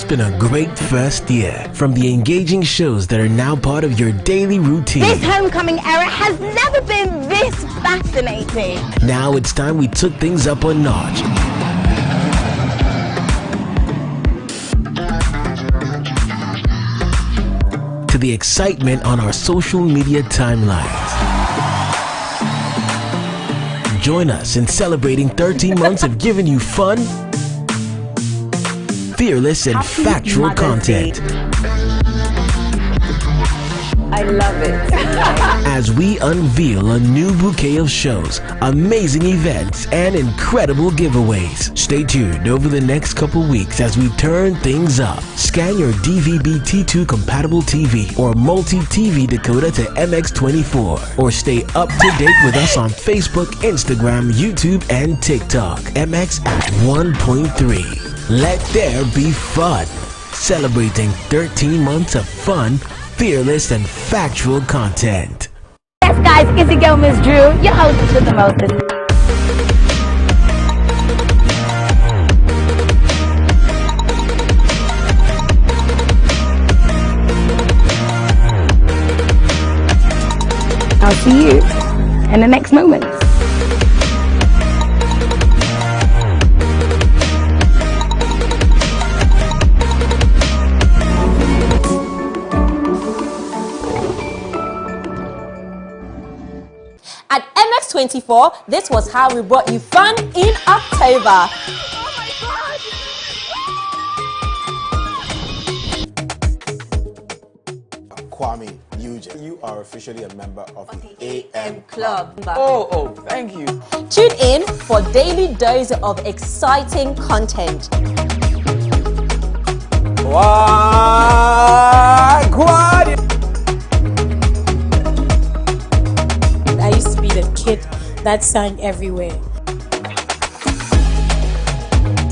been a great first year. From the engaging shows that are now part of your daily routine. This homecoming era has never been this fascinating. Now it's time we took things up a notch. To the excitement on our social media timelines. Join us in celebrating 13 months of giving you fun, fearless and factual content. I love it. As we unveil a new bouquet of shows, amazing events, and incredible giveaways. Stay tuned over the next couple weeks as we turn things up. Scan your DVB T2 compatible TV or multi-TV decoder to MX24. Or stay up to date with us on Facebook, Instagram, YouTube, and TikTok. MX at 1.3. Let there be fun. Celebrating 13 months of fun, fearless and factual content. Yes guys, it's your girl Miss Drew, your hostess with the mostest. I'll see you in the next moment. At MX24, this was how we brought you fun in October. Kwame, you are officially a member of the AM Club. Oh, thank you. Tune in for daily dose of exciting content. I used to be the kid that sang everywhere.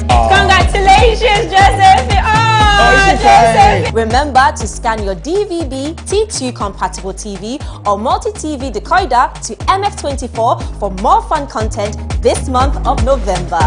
Congratulations, Josephine! Josephine! Remember to scan your DVB T2 compatible TV or multi-TV decoder to MX24 for more fun content this month of November.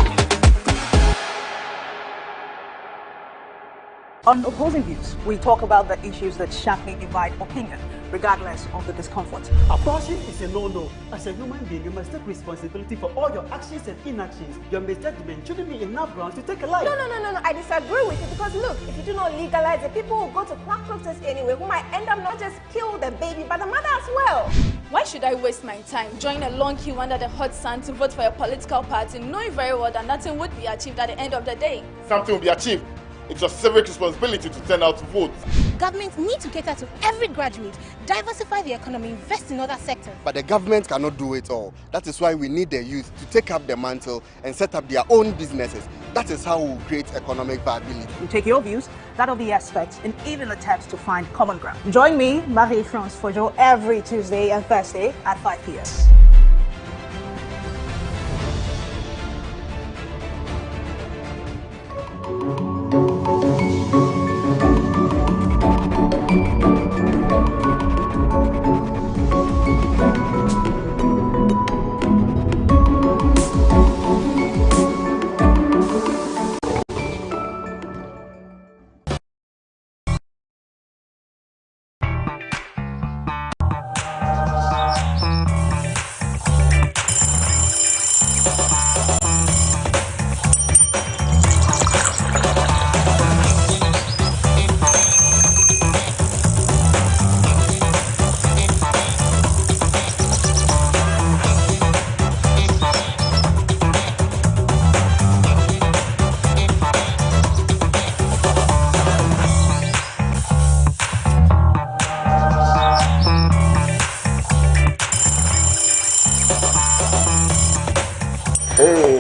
On Opposing Views, we talk about the issues that sharply divide opinion, regardless of the discomfort. Abortion is a no-no. As a human being, you must take responsibility for all your actions and inactions. Your misjudgment shouldn't be enough grounds to take a life. No. I disagree with you because look, if you do not legalize it, people will go to quack doctors anyway who might end up not just kill the baby, but the mother as well. Why should I waste my time, join a long queue under the hot sun to vote for a political party, knowing very well that nothing would be achieved at the end of the day? Something will be achieved. It's your civic responsibility to turn out to vote. Governments need to cater to every graduate, diversify the economy, invest in other sectors. But the government cannot do it all. That is why we need the youth to take up the mantle and set up their own businesses. That is how we will create economic viability. We take your views, that of the experts, and even attempts to find common ground. Join me, Marie-France Fojo, every Tuesday and Thursday at 5 p.m.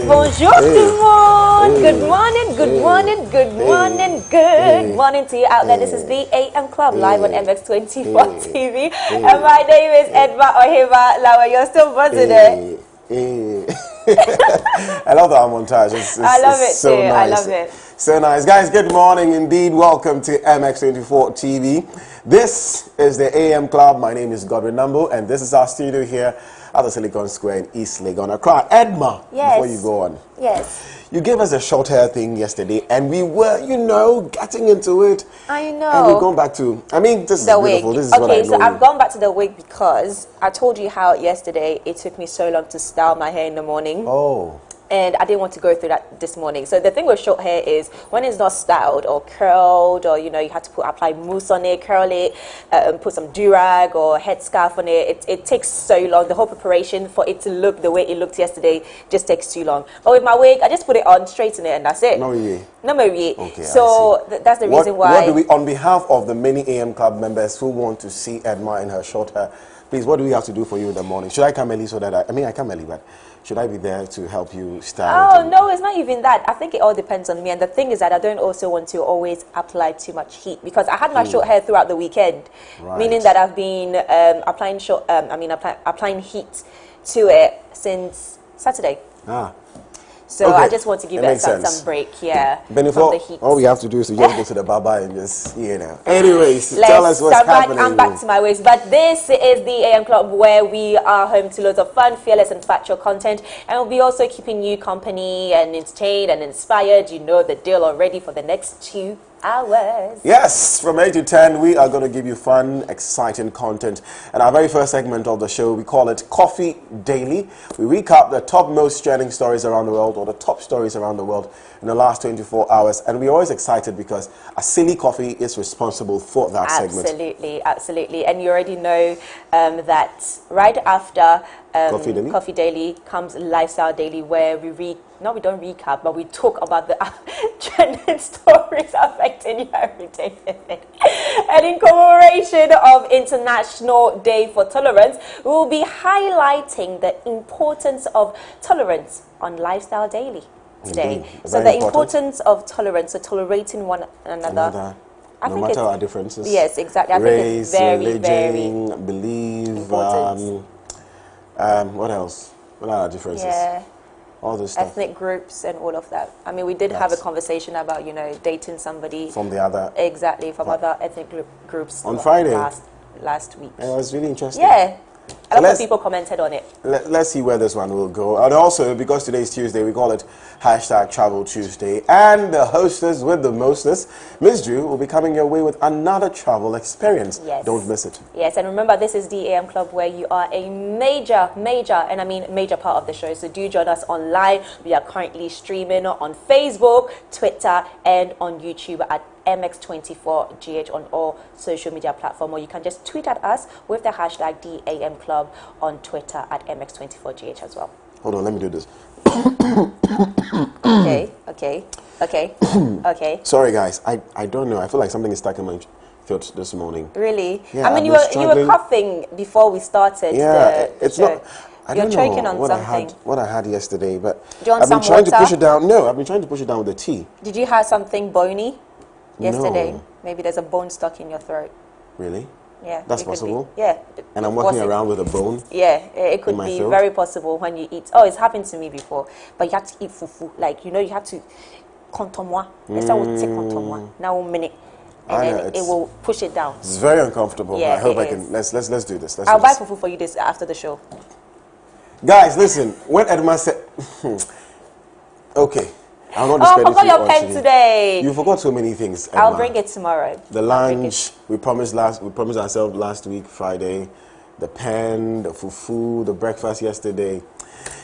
Bonjour tout le monde! Good morning, good morning, good morning, good morning to you out there. This is the AM Club live on MX24 TV. And my name is Edma Ohima Lawa. You're still buzzing it. I love that montage. I love it so too. Nice. I love it. So nice. Guys, good morning indeed. Welcome to MX24 TV. This is the AM Club. My name is Godwin Namboh, and this is our studio here at the Silicon Square in East Legon, Accra. Edma, yes. Before you go on. Yes. You gave us a short hair thing yesterday, and we were, getting into it. I know. And we're going back to, this is the beautiful. Wig. This is what I Okay, know. so I've gone back to the wig because I told you how yesterday it took me so long to style my hair in the morning. Oh. And I didn't want to go through that this morning. So the thing with short hair is when it's not styled or curled, or you have to apply mousse on it, curl it, put some durag or headscarf on it. It takes so long. The whole preparation for it to look the way it looked yesterday just takes too long. But with my wig, I just put it on, straighten it, and that's it. No, yeah. Okay, so that's the reason why. What do we, on behalf of the many AM Club members who want to see Edma in her short hair, please, what do we have to do for you in the morning? Should I come early so that I come early, but should I be there to help you style? Oh, no, it's not even that. I think it all depends on me. And the thing is that I don't also want to always apply too much heat because I had my short hair throughout the weekend, meaning that I've been applying heat to it since Saturday. So okay. I just want to give it some break, from the heat. All we have to do is to just go to the barber and just, Anyways, tell us what's happening. I'm back to my ways. But this is the AM Club where we are home to loads of fun, fearless and factual content. And we'll be also keeping you company and entertained and inspired. You know the deal already for the next 2 hours. Yes, from 8 to 10, we are going to give you fun, exciting content. And our very first segment of the show, we call it Coffee Daily. We recap the top most trending stories around the world, or the top stories around the world in the last 24 hours. And we're always excited because a silly coffee is responsible for that segment. Absolutely. And you already know that right after Coffee Daily comes Lifestyle Daily, where we don't recap, but we talk about the trending stories affecting you every day. And in commemoration of International Day for Tolerance, we will be highlighting the importance of tolerance on Lifestyle Daily today. So the importance of tolerance, so tolerating one another. No matter our differences. Yes, exactly. I think it's very, religion, very belief, important. What else? What are our differences? Yeah. All this stuff. Ethnic groups and all of that. I mean, we did have a conversation about, dating somebody from the other. Exactly, from other ethnic groups. On Friday. Last week. It was really interesting. Yeah. A lot of people commented on it. Let's see where this one will go. And also, because today is Tuesday, we call it #Travel Tuesday. And the hostess with the mostest, Miss Drew, will be coming your way with another travel experience. Yes. Don't miss it. Yes, and remember, this is the AM Club where you are a major part of the show. So do join us online. We are currently streaming on Facebook, Twitter, and on YouTube at MX24GH on all social media platforms, or you can just tweet at us with the hashtag DAM Club on Twitter at MX24GH as well. Hold on, let me do this. Okay. Sorry guys, I don't know. I feel like something is stuck in my throat this morning. Really? Yeah, I mean, you were coughing before we started. Yeah, it's show. not. I You're don't choking know on what something. I had yesterday, but Do you want I've been some trying to water? push it down. No, I've been trying to push it down with the tea. Did you have something bony yesterday? No. Maybe there's a bone stuck in your throat. Really? Yeah. That's possible? Yeah. And I'm walking around with a bone? Yeah, it could be throat? very possible when you eat. Oh, it's happened to me before. But you have to eat fufu. Like, you have to contre-moi. Let's say contre-moi. Now 1 minute. And then it will push it down. It's very uncomfortable. Yeah, I hope it I can. Let's do this. I'll buy fufu for you this after the show. Guys, listen. When Edma said, okay, I'll not I forgot your pen today. You forgot so many things, Edma. I'll bring it tomorrow. The lunch we promised ourselves last week Friday. The pen, the fufu, the breakfast yesterday.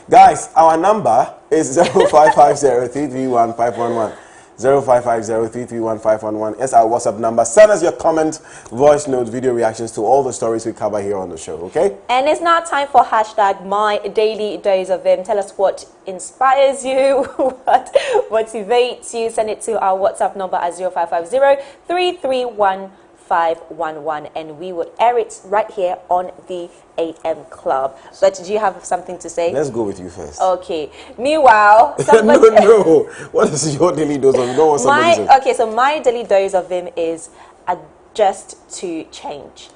Guys, our number is 0550-331-511. 0550-331-511 is our WhatsApp number. Send us your comments, voice notes, video reactions to all the stories we cover here on the show, okay? And it's now time for hashtag My Daily Dose of Vim. Tell us what inspires you, what motivates you. Send it to our WhatsApp number at 0550-331-511, and we will air it right here on the AM Club. But do you have something to say? Let's go with you first. Okay. Meanwhile, no. What is your daily dose of Vim? So my daily dose of Vim is adjust to change.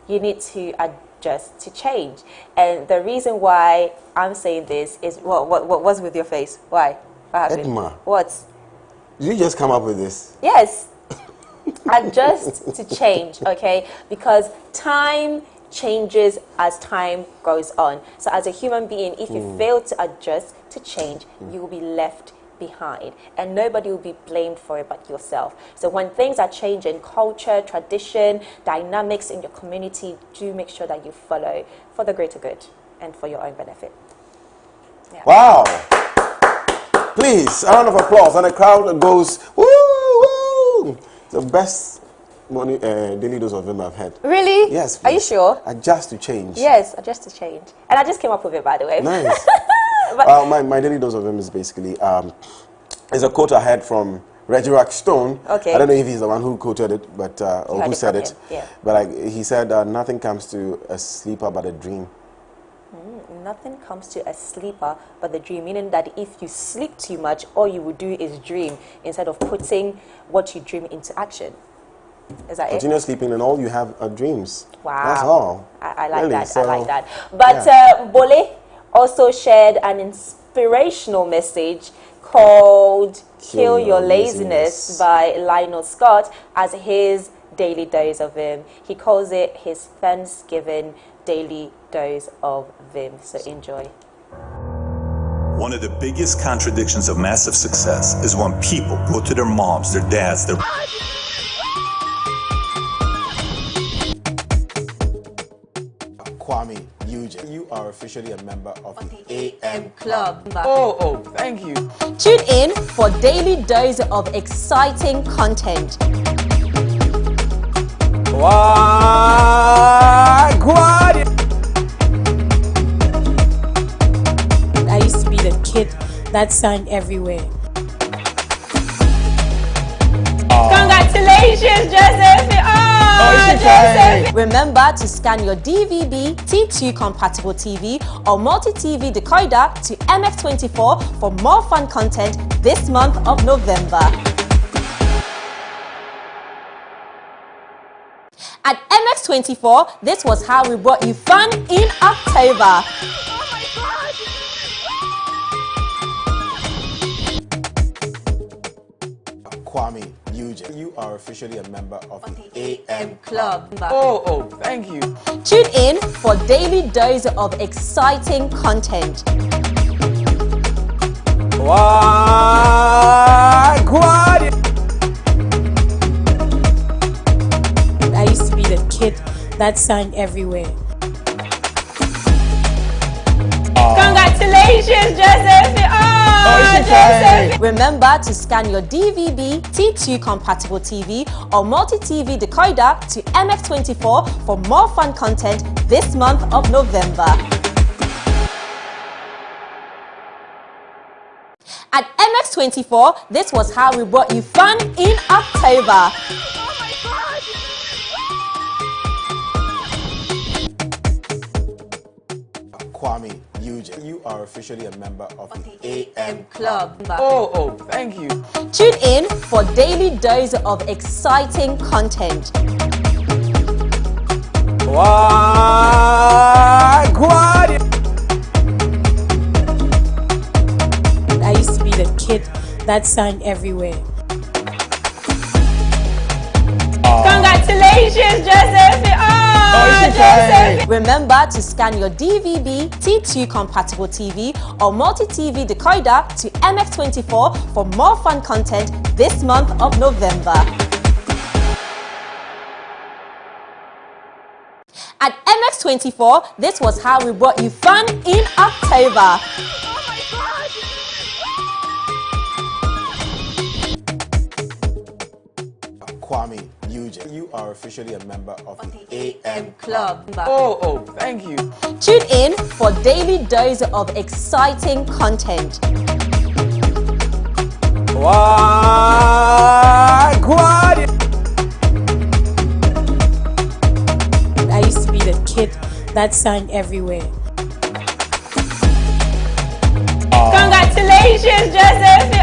You need to adjust to change. And the reason why I'm saying this is, what's with your face? Why? What happened? Edma. What? Did you just come up with this? Yes. Adjust to change, okay? Because time changes as time goes on. So as a human being, if you fail to adjust to change, you will be left behind, and nobody will be blamed for it but yourself. So when things are changing, culture, tradition, dynamics in your community, do make sure that you follow for the greater good and for your own benefit. Yeah. Wow. Please, a round of applause, and the crowd goes, woo, woo. The best daily dose of Vim I've had. Really? Yes. Please. Are you sure? Adjust to change. Yes, adjust to change. And I just came up with it, by the way. Nice. My daily dose of Vim is basically, it's a quote I had from Reggie Stone. Okay. I don't know if he's the one who quoted it, but or who said it. Yeah. But he said, nothing comes to a sleeper but a dream. Nothing comes to a sleeper but the dream, meaning that if you sleep too much, all you would do is dream instead of putting what you dream into action. Is that Continue sleeping and all you have are dreams. Wow. That's all. I like really, that. so, I like that. But Bole also shared an inspirational message called Kill Your Laziness by Lionel Scott as his daily dose of Vim. He calls it his Thanksgiving daily dose of Vim. So enjoy. One of the biggest contradictions of massive success is when people go to their moms, their dads, their... Kwame, you are officially a member of the AM Club. Oh, thank you. Tune in for daily dose of exciting content. I used to be the kid that sang everywhere. Congratulations, Joseph! Joseph! Remember to scan your DVB, T2 compatible TV or multi-TV decoder to MX24 for more fun content this month of November. At MX24, this was how we brought you fun in October. Kwame, you are officially a member of the AM Club. Oh, thank you. Tune in for daily dose of exciting content. I used to be the kid that sang everywhere. Congratulations, Joseph! Joseph! Remember to scan your DVB, T2 compatible TV or multi-TV decoder to MX24 for more fun content this month of November. At MX24, this was how we brought you fun in October. Kwame, you are officially a member of the AM Club. Oh, thank you. Tune in for daily dose of exciting content. I used to be the kid that sang everywhere. Congratulations, Joseph! Joseph! Remember to scan your DVB, T2 compatible TV or multi-TV decoder to MX24 for more fun content this month of November. At MX24, this was how we brought you fun in October. Kwame, you are officially a member of the AM Club. Oh, thank you. Tune in for daily dose of exciting content. I used to be the kid that sang everywhere. Congratulations, Joseph!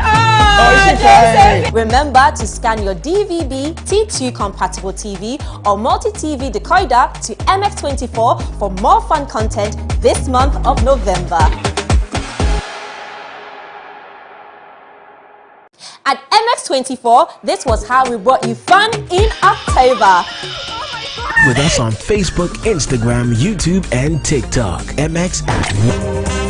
Joseph! Remember to scan your DVB, T2 compatible TV or multi-TV decoder to MX24 for more fun content this month of November. At MX24, this was how we brought you fun in October. with us on Facebook, Instagram, YouTube, and TikTok. MX at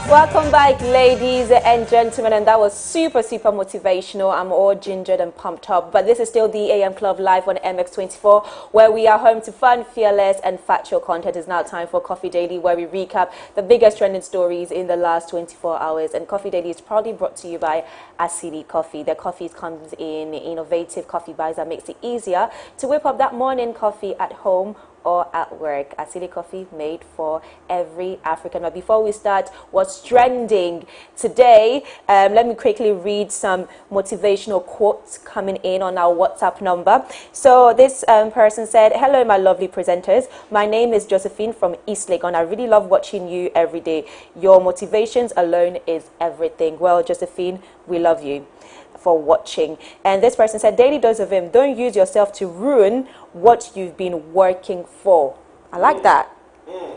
Welcome back, ladies and gentlemen, and that was super motivational. I'm all gingered and pumped up, but this is still the AM Club live on MX24, where we are home to fun, fearless, and factual content. It's now time for Coffee Daily, where we recap the biggest trending stories in the last 24 hours. And Coffee Daily is proudly brought to you by Asili Coffee. Their coffee comes in innovative coffee bags that makes it easier to whip up that morning coffee at home or at work. Asili Coffee, made for every African. But before we start, what's trending today, let me quickly read some motivational quotes coming in on our WhatsApp number. So this person said, "Hello, my lovely presenters. My name is Josephine from East Legon. I really love watching you every day. Your motivations alone is everything." Well, Josephine, we love you for watching. And this person said, "Daily dose of him. Don't use yourself to ruin what you've been working for." I like that.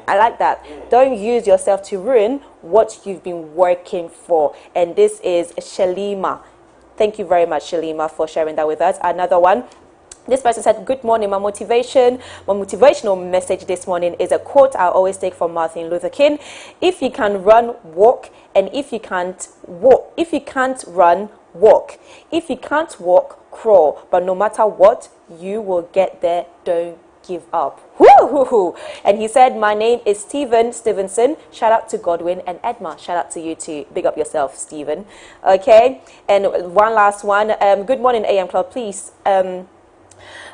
I like that. Don't use yourself to ruin what you've been working for. And this is Shalima. Thank you very much, Shalima, for sharing that with us. Another one. This person said, "Good morning. My motivational message this morning is a quote I always take from Martin Luther King. If you can run, walk. And if you can't walk, run, walk. If you can't walk, crawl. But no matter what, you will get there. Don't give up." Woo-hoo-hoo. And he said, "My name is Stevenson. Shout out to Godwin and Edma." Shout out to you too. Big up yourself, Stephen. Okay. And one last one. Good morning, AM Club. Please.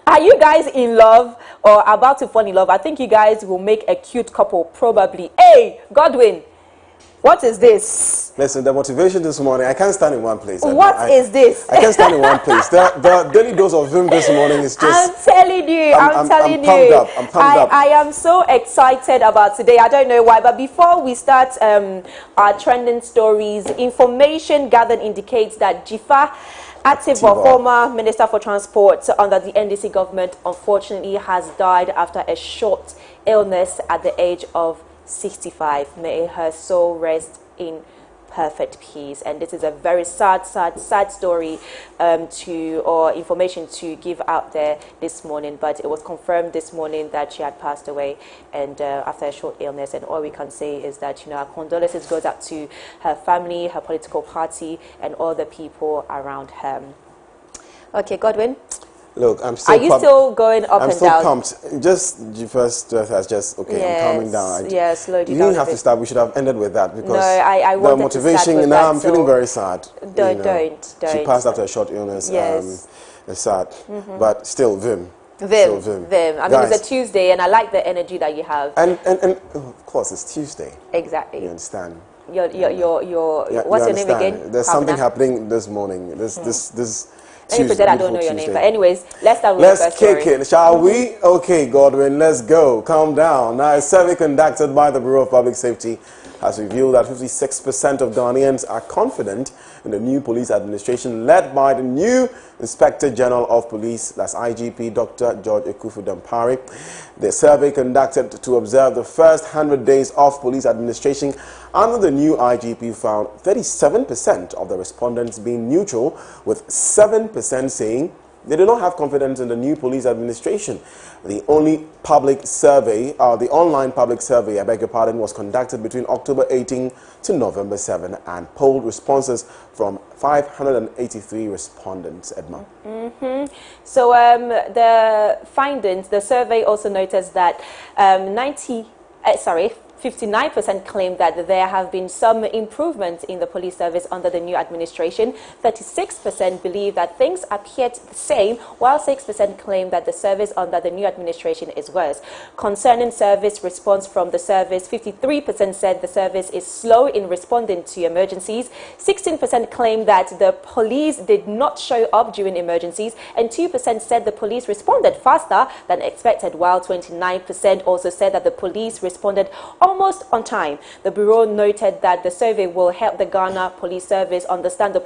Are you guys in love or about to fall in love? I think you guys will make a cute couple, probably. Hey, Godwin. What is this? Listen, the motivation this morning, I can't stand in one place. What is this? I can't stand in one place. The daily dose of him this morning is just... I'm telling you, I'm telling you. I'm pumped up. I am so excited about today. I don't know why, but before we start our trending stories, information gathered indicates that Jifa Atiba, former Minister for Transport under the NDC government, unfortunately has died after a short illness at the age of 65. May her soul rest in perfect peace. And this is a very sad story or information to give out there this morning. But it was confirmed this morning that she had passed away, and after a short illness. And all we can say is that, our condolences goes out to her family, her political party, and all the people around her. Okay, Godwin. Look, I'm still. Are you still going up and down? I'm still pumped. Just the first has just okay. Yes, I'm calming down. Yeah, slowly down. You didn't have to start. We should have ended with that because no, I the motivation. To start with now that, I'm feeling very sad. Don't. She passed after a short illness. Yes. It's sad, but still Vim. Vim. I mean, it's a Tuesday, and I like the energy that you have. And of course, it's Tuesday. Exactly. You understand. What's your name again? There's something happening this morning. This Let me pretend I don't know your name. But anyways, let's start with the first story. Let's kick it, shall we? Okay, Godwin, let's go. Calm down. Now, a survey conducted by the Bureau of Public Safety has revealed that 56% of Ghanaians are confident in the new police administration led by the new Inspector General of Police, that's IGP Dr. George Ekufu-Dampare. The survey conducted to observe the first 100 days of police administration under the new IGP found 37% of the respondents being neutral, with 7% saying they do not have confidence in the new police administration. The only public survey, the online public survey, I beg your pardon, was conducted between October 18 to November 7 and polled responses from 583 respondents. Edma. So the findings, the survey also noticed that 59% claim that there have been some improvements in the police service under the new administration. 36% believe that things appeared the same, while 6% claim that the service under the new administration is worse. Concerning service response from the service, 53% said the service is slow in responding to emergencies. 16% claim that the police did not show up during emergencies, and 2% said the police responded faster than expected, while 29% also said that the police responded almost on time. The Bureau noted that the survey will help the Ghana Police Service understand the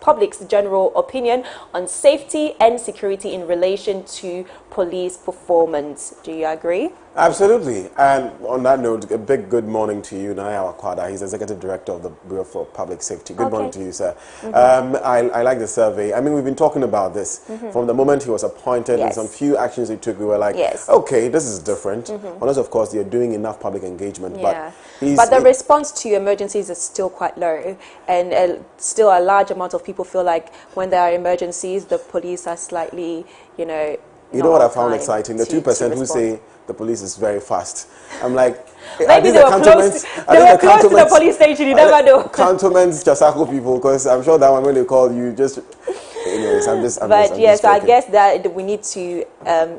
public's general opinion on safety and security in relation to police performance. Do you agree? Absolutely. And on that note, a big good morning to you, Naya Wakwada. He's Executive Director of the Bureau for Public Safety. Good morning to you, sir. I like the survey. I mean, we've been talking about this from the moment he was appointed and some few actions he took. We were like, okay, this is different. Unless, of course, they're doing enough public engagement. But the response to emergencies is still quite low. And still a large amount of people feel like when there are emergencies, the police are slightly, you know what I found exciting? The 2% who say the police is very fast. I'm like, maybe they were close to the police station, you never know. Cantonments, Chasako people, because I'm sure that one when they call you, just... Anyways, I guess that we need to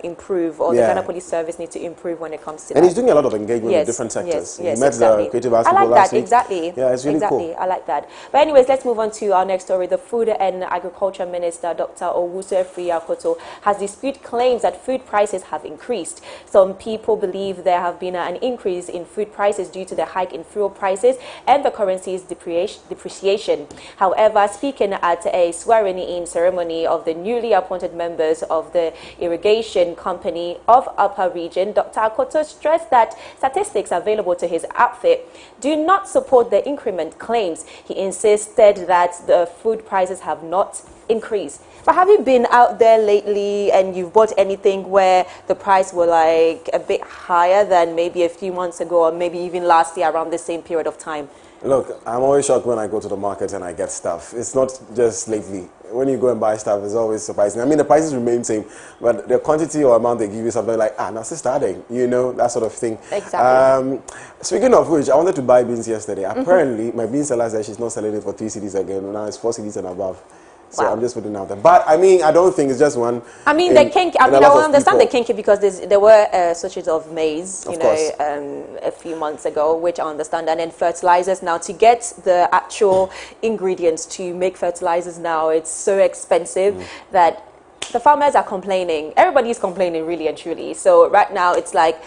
improve, or the Ghana Police Service needs to improve when it comes to that. And he's doing a lot of engagement in different sectors. He met the creative arts people last week. Exactly. Yeah, it's really cool. I like that. But anyways, let's move on to our next story. The Food and Agriculture Minister, Dr. Owusu Efiri-Akoto, has disputed claims that food prices have increased. Some people believe there have been an increase in food prices due to the hike in fuel prices and the currency's depreciation. However, speaking at a swearing-in ceremony of the newly appointed members of the Irrigation Company of Upper Region, Dr. Akoto stressed that statistics available to his outfit do not support the increment claims. He insisted that the food prices have not increased. But have you been out there lately and you've bought anything where the price were like a bit higher than maybe a few months ago, or maybe even last year around the same period of time? Look, I'm always shocked when I go to the market and I get stuff. It's not just lately. When you go and buy stuff, it's always surprising. I mean, the prices remain same, but the quantity or amount they give you something like, now it's starting, that sort of thing. Exactly. Speaking of which, I wanted to buy beans yesterday. Apparently, my bean seller said she's not selling it for 3 cedis again. Now it's 4 cedis and above. So I'm just putting it out there. But I mean, I don't think it's just one. I mean, I understand the kinky because there were switches of maize, a few months ago, which I understand. And then fertilizers now, to get the actual ingredients to make fertilizers now, it's so expensive that the farmers are complaining. Everybody's complaining, really and truly. So right now, it's like,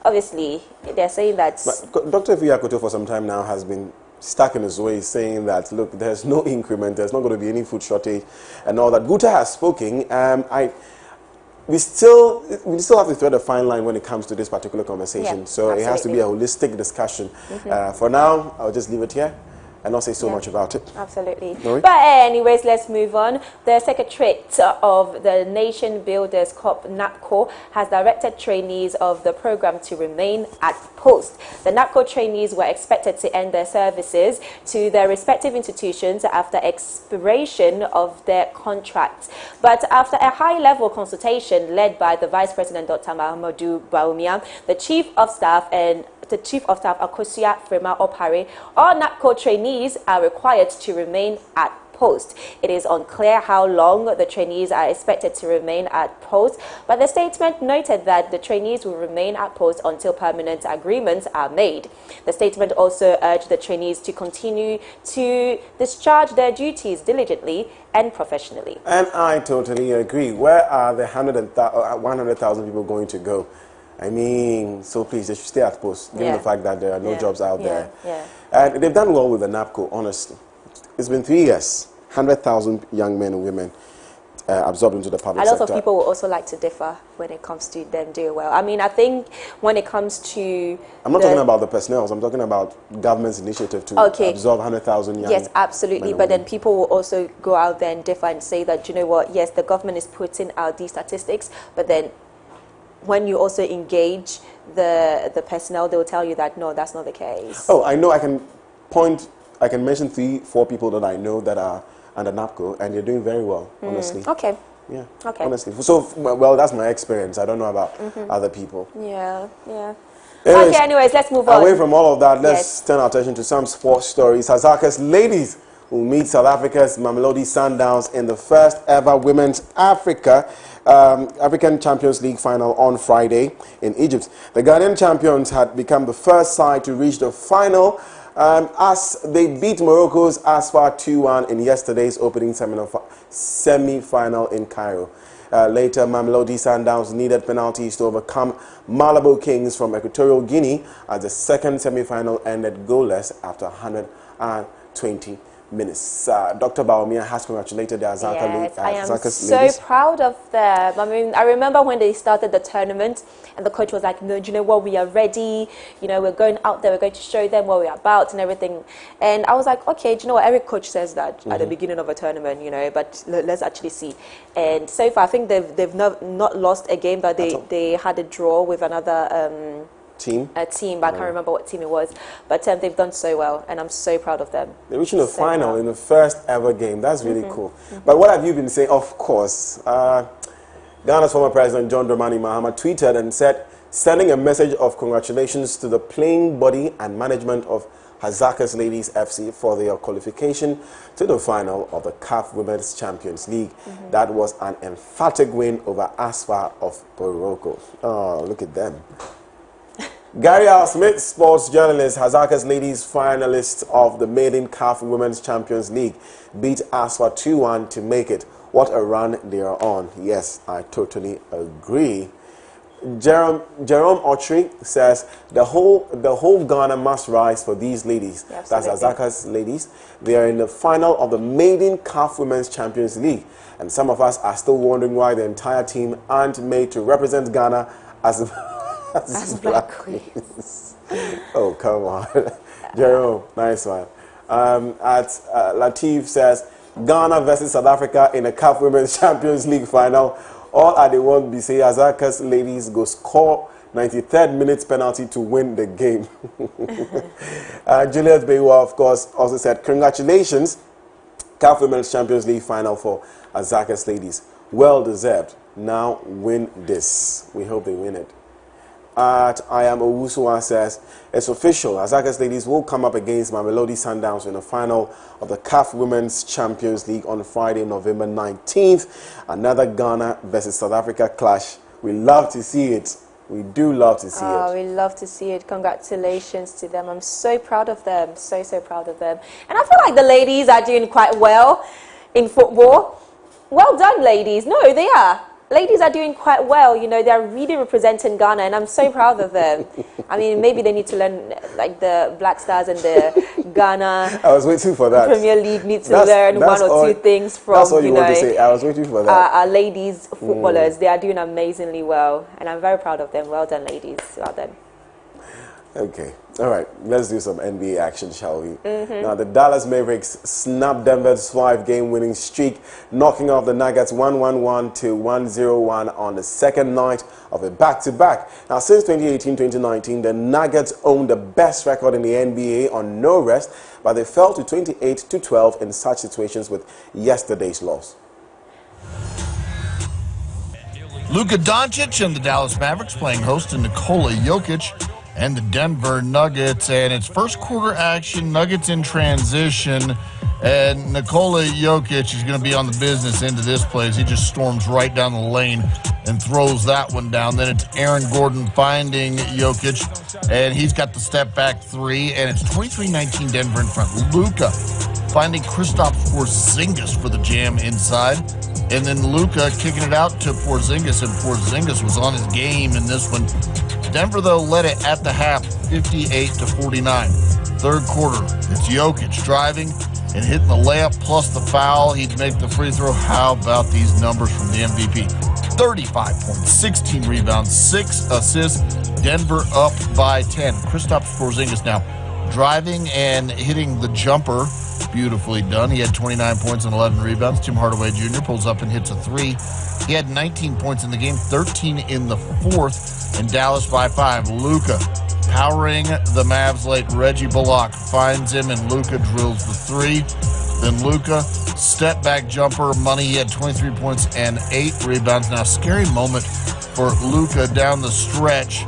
obviously, they're saying that. But Dr. Efiri-Akoto for some time now has been stuck in his ways, saying that, look, there's no increment, there's not going to be any food shortage and all that. Guta has spoken. We still have to thread a fine line when it comes to this particular conversation. So it has to be a holistic discussion. For now, I'll just leave it here and not say so much about it. Absolutely. But anyways, let's move on. The Secretariat of the Nation Builders Corp, NAPCO, has directed trainees of the program to remain at post. The NAPCO trainees were expected to end their services to their respective institutions after expiration of their contracts. But after a high-level consultation led by the Vice President, Dr. Mahamudu Bawumia, the Chief of Staff Akosia Frema Opare, all NAPCO trainees are required to remain at post. It is unclear how long the trainees are expected to remain at post, but the statement noted that the trainees will remain at post until permanent agreements are made. The statement also urged the trainees to continue to discharge their duties diligently and professionally. And I totally agree. Where are the 100,000 people going to go? I mean, so please, they should stay at post, given the fact that there are no jobs out there. And they've done well with the NAPCO, honestly. It's been 3 years, 100,000 young men and women absorbed into the public sector. A lot of people will also like to differ when it comes to them doing well. I mean, I think when it comes to... I'm not talking about the personnel, I'm talking about government's initiative to absorb 100,000 young Yes, absolutely. But then people will also go out there and differ and say that, you know what, yes, the government is putting out these statistics, but then when you also engage the personnel, they'll tell you that, no, that's not the case. Oh, I know. I can mention 3-4 people that I know that are under NAPCO, and they're doing very well, honestly. Okay. Yeah. Okay. Honestly. So, well, that's my experience. I don't know about other people. Yeah. Anyways, let's move on. Away from all of that, let's turn our attention to some sports stories. Hazaka's ladies will meet South Africa's Mamelodi Sundowns in the first ever Women's African Champions League final on Friday in Egypt. The Ghanaian champions had become the first side to reach the final as they beat Morocco's Asfar 2-1 in yesterday's opening semi-final in Cairo. Later, Mamelodi Sundowns needed penalties to overcome Malabo Kings from Equatorial Guinea as the second semi-final ended goalless after 120 minutes. Dr. Baumia has congratulated the Yes, I am Azaka's so ladies. proud of them. I mean, I remember when they started the tournament and the coach was like, no, do you know what, we are ready. You know, we're going out there, we're going to show them what we're about and everything. And I was like, okay, do you know what, every coach says that at the beginning of a tournament, you know, but let's actually see. And so far, I think they've not lost a game, but they had a draw with another team, but I can't remember what team it was. But they've done so well, and I'm so proud of them. They're reaching the final in the first ever game. That's really cool. But what have you been saying? Of course, Ghana's former president John Dramani Mahama tweeted and said, sending a message of congratulations to the playing body and management of Azaka's Ladies FC for their qualification to the final of the CAF Women's Champions League. That was an emphatic win over Asfa of Morocco. Oh, look at them. Gary Al Smith, sports journalist, Azaka's Ladies finalist of the maiden CAF Women's Champions League, beat Asfa 2-1 to make it. What a run they are on. Yes, I totally agree. Jerome Autry says the whole Ghana must rise for these ladies. Yeah, that's Azaka's Ladies. They are in the final of the maiden CAF Women's Champions League, and some of us are still wondering why the entire team aren't made to represent Ghana as Black Queens. Oh, come on. Jerome, nice one. Latif says, Ghana versus South Africa in a CAF Women's Champions League final. All I want to say, Azaka's Ladies go score 93rd minutes penalty to win the game. Juliet Bewa, of course, also said, congratulations, CAF Women's Champions League final for Azaka's Ladies. Well deserved. Now win this. We hope they win it. I am Owusuwa says, it's official. Azaka's Ladies will come up against Mamelodi Sundowns in the final of the CAF Women's Champions League on Friday, November 19th. Another Ghana versus South Africa clash. We love to see it. We do love to see it. Oh, we love to see it. Congratulations to them. I'm so proud of them. So proud of them. And I feel like the ladies are doing quite well in football. Well done, ladies. No, they are. Ladies are doing quite well, you know, they're really representing Ghana, and I'm so proud of them. I mean, maybe they need to learn, like the Black Stars and the Ghana I was waiting for that. Premier League need to learn one or two things from, that's all you want to say. I was waiting for that. Our ladies footballers. They are doing amazingly well, and I'm very proud of them. Well done, ladies. Well done. Okay. All right. Let's do some NBA action, shall we? Now, the Dallas Mavericks snapped Denver's 5-game winning streak, knocking off the Nuggets 111 to 101 on the second night of a back-to-back. Now, since 2018-2019, the Nuggets own the best record in the NBA on no rest, but they fell to 28-12 in such situations with yesterday's loss. Luka Doncic and the Dallas Mavericks playing host to Nikola Jokic and the Denver Nuggets, and it's first quarter action. Nuggets in transition, and Nikola Jokic is going to be on the business end of this play as he just storms right down the lane and throws that one down. Then it's Aaron Gordon finding Jokic, and he's got the step back three, and it's 23-19 Denver in front. Luka finding Kristaps Porzingis for the jam inside, and then Luka kicking it out to Porzingis, and Porzingis was on his game in this one. Denver, though, led it at the half, 58-49. Third quarter, it's Jokic driving and hitting the layup plus the foul. He'd make the free throw. How about these numbers from the MVP? 35 points, 16 rebounds, 6 assists. Denver up by 10. Kristaps Porzingis now driving and hitting the jumper. Beautifully done. He had 29 points and 11 rebounds. Tim Hardaway Jr. pulls up and hits a three. He had 19 points in the game, 13 in the fourth, and Dallas by 5. Luka powering the Mavs late. Reggie Bullock finds him, and Luka drills the three. Then Luka, step back jumper, money. He had 23 points and 8 rebounds. Now, scary moment for Luka down the stretch.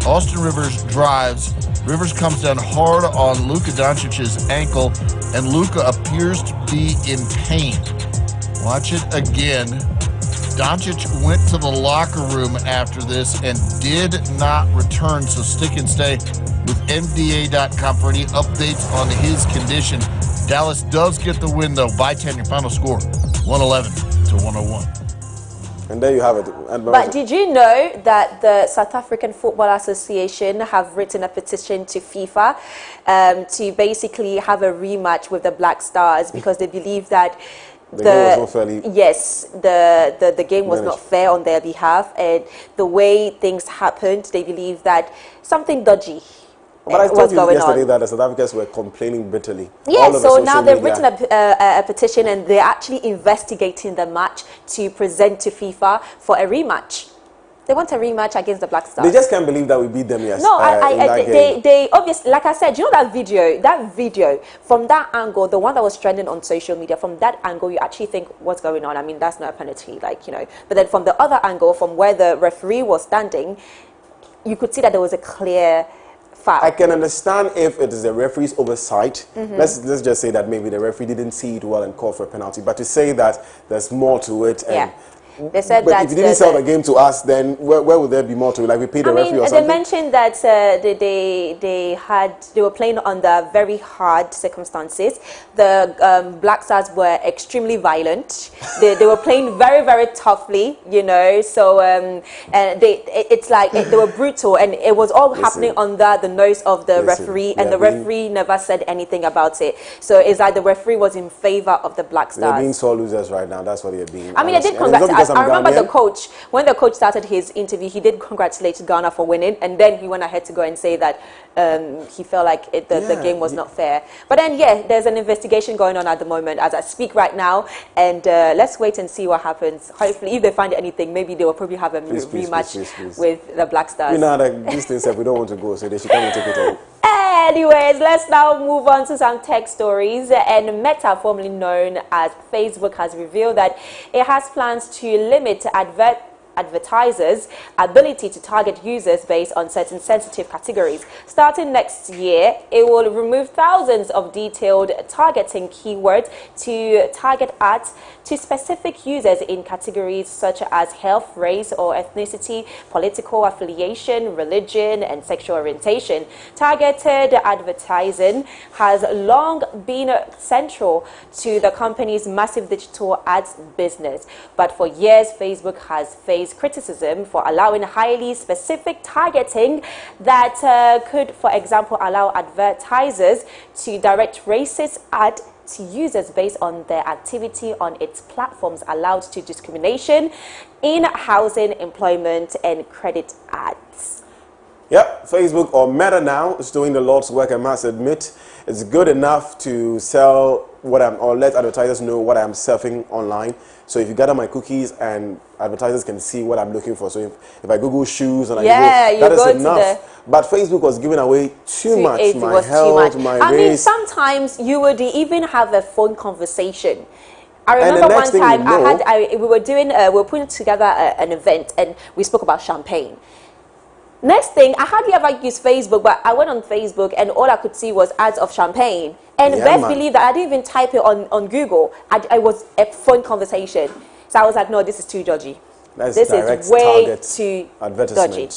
Austin Rivers drives. Rivers comes down hard on Luka Doncic's ankle, and Luka appears to be in pain. Watch it again. Doncic went to the locker room after this and did not return, so stick and stay with NBA.com for any updates on his condition. Dallas does get the win, though, by 10. Your final score, 111-101. And there you have it. But did you know that the South African Football Association have written a petition to FIFA to basically have a rematch with the Black Stars because they believe that the game was not the game was not fair on their behalf, and the way things happened, they believe that something dodgy. But I told you yesterday that the South Africans were complaining bitterly. Yes, so now they've written a petition and they're actually investigating the match to present to FIFA for a rematch. They want a rematch against the Black Stars. They just can't believe that we beat them yesterday. No, they obviously, like I said, you know that video, from that angle, the one that was trending on social media, from that angle, you actually think, what's going on? I mean, that's not a penalty, like, you know. But then from the other angle, from where the referee was standing, you could see that there was a clear foul. I can understand if it is the referee's oversight. Let's just say that maybe the referee didn't see it well and call for a penalty. But to say that there's more to it, and they said but if you didn't sell the game to us, then where would there be more to it? Like we paid the referee or something? They mentioned that they were playing under very hard circumstances. The Black Stars were extremely violent. They were playing very, very toughly, you know. So it's like they were brutal, and it was all happening under the nose of the referee, and the referee never said anything about it. So it's like the referee was in favor of the Black Stars. They're being sore losers right now. That's what they're being. I mean, they did congratulate. I remember the coach, when the coach started his interview, he did congratulate Ghana for winning, and then he went ahead to go and say that he felt like the game was not fair. But then, there's an investigation going on at the moment as I speak right now, and let's wait and see what happens. Hopefully, if they find anything, maybe they will probably have a rematch with the Black Stars. You know, like these things, we don't want to go, so they should come and take it all. Anyways, let's now move on to some tech stories. And Meta, formerly known as Facebook, has revealed that it has plans to limit advertisers' ability to target users based on certain sensitive categories. Starting next year, it will remove thousands of detailed targeting keywords to target ads to specific users in categories such as health, race or ethnicity, political affiliation, religion, and sexual orientation. Targeted advertising has long been central to the company's massive digital ads business, but for years, Facebook has faced criticism for allowing highly specific targeting that could, for example, allow advertisers to direct racist ads to users based on their activity on its platforms, allowed to discrimination in housing, employment, and credit ads. Yep, Facebook, or Meta now, is doing the Lord's work. I must admit, it's good enough to sell what or let advertisers know what I'm surfing online. So if you gather my cookies, and advertisers can see what I'm looking for. So if I Google shoes and that is enough. But Facebook was giving away too much. My health, my race. I mean, sometimes you would even have a phone conversation. I remember one time we were putting together an event, and we spoke about champagne. Next thing, I hardly ever use Facebook, but I went on Facebook and all I could see was ads of champagne. And best believe that I didn't even type it on Google. I was a phone conversation. So I was like, no, this is too dodgy. This is way too dodgy.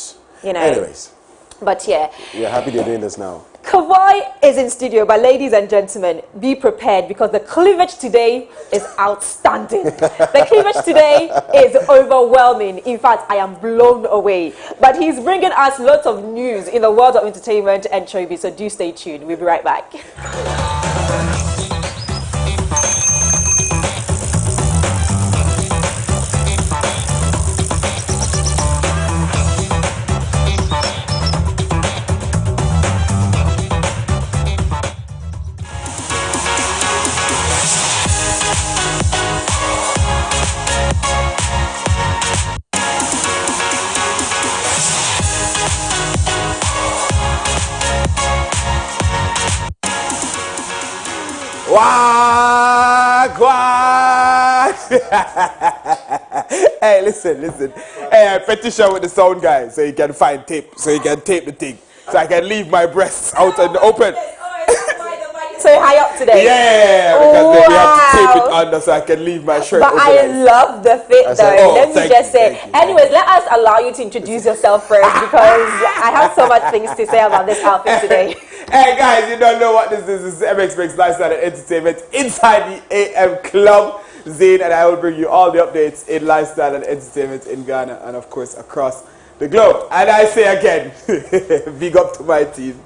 You know. Anyways. But yeah. We're happy they're doing this now. Kawhi is in studio, but ladies and gentlemen, be prepared because the cleavage today is outstanding. The cleavage today is overwhelming. In fact, I am blown away. But he's bringing us lots of news in the world of entertainment and showbiz, so do stay tuned. We'll be right back. Hey, listen. Hey, I petition with the sound guy so you can find tape, so you can tape the thing, so I can leave my breasts out in the open. So high up today. Yeah, because then you have to tape it under so I can leave my shirt But open. I love the fit though. Let me just say. Thank you. Anyways, let us allow you to introduce yourself first because I have so much things to say about this outfit today. Hey guys, you don't know what this is. This is MX Lifestyle and Entertainment inside the AM Club. Zane, and I will bring you all the updates in lifestyle and entertainment in Ghana and, of course, across the globe. And I say again, big up to my team.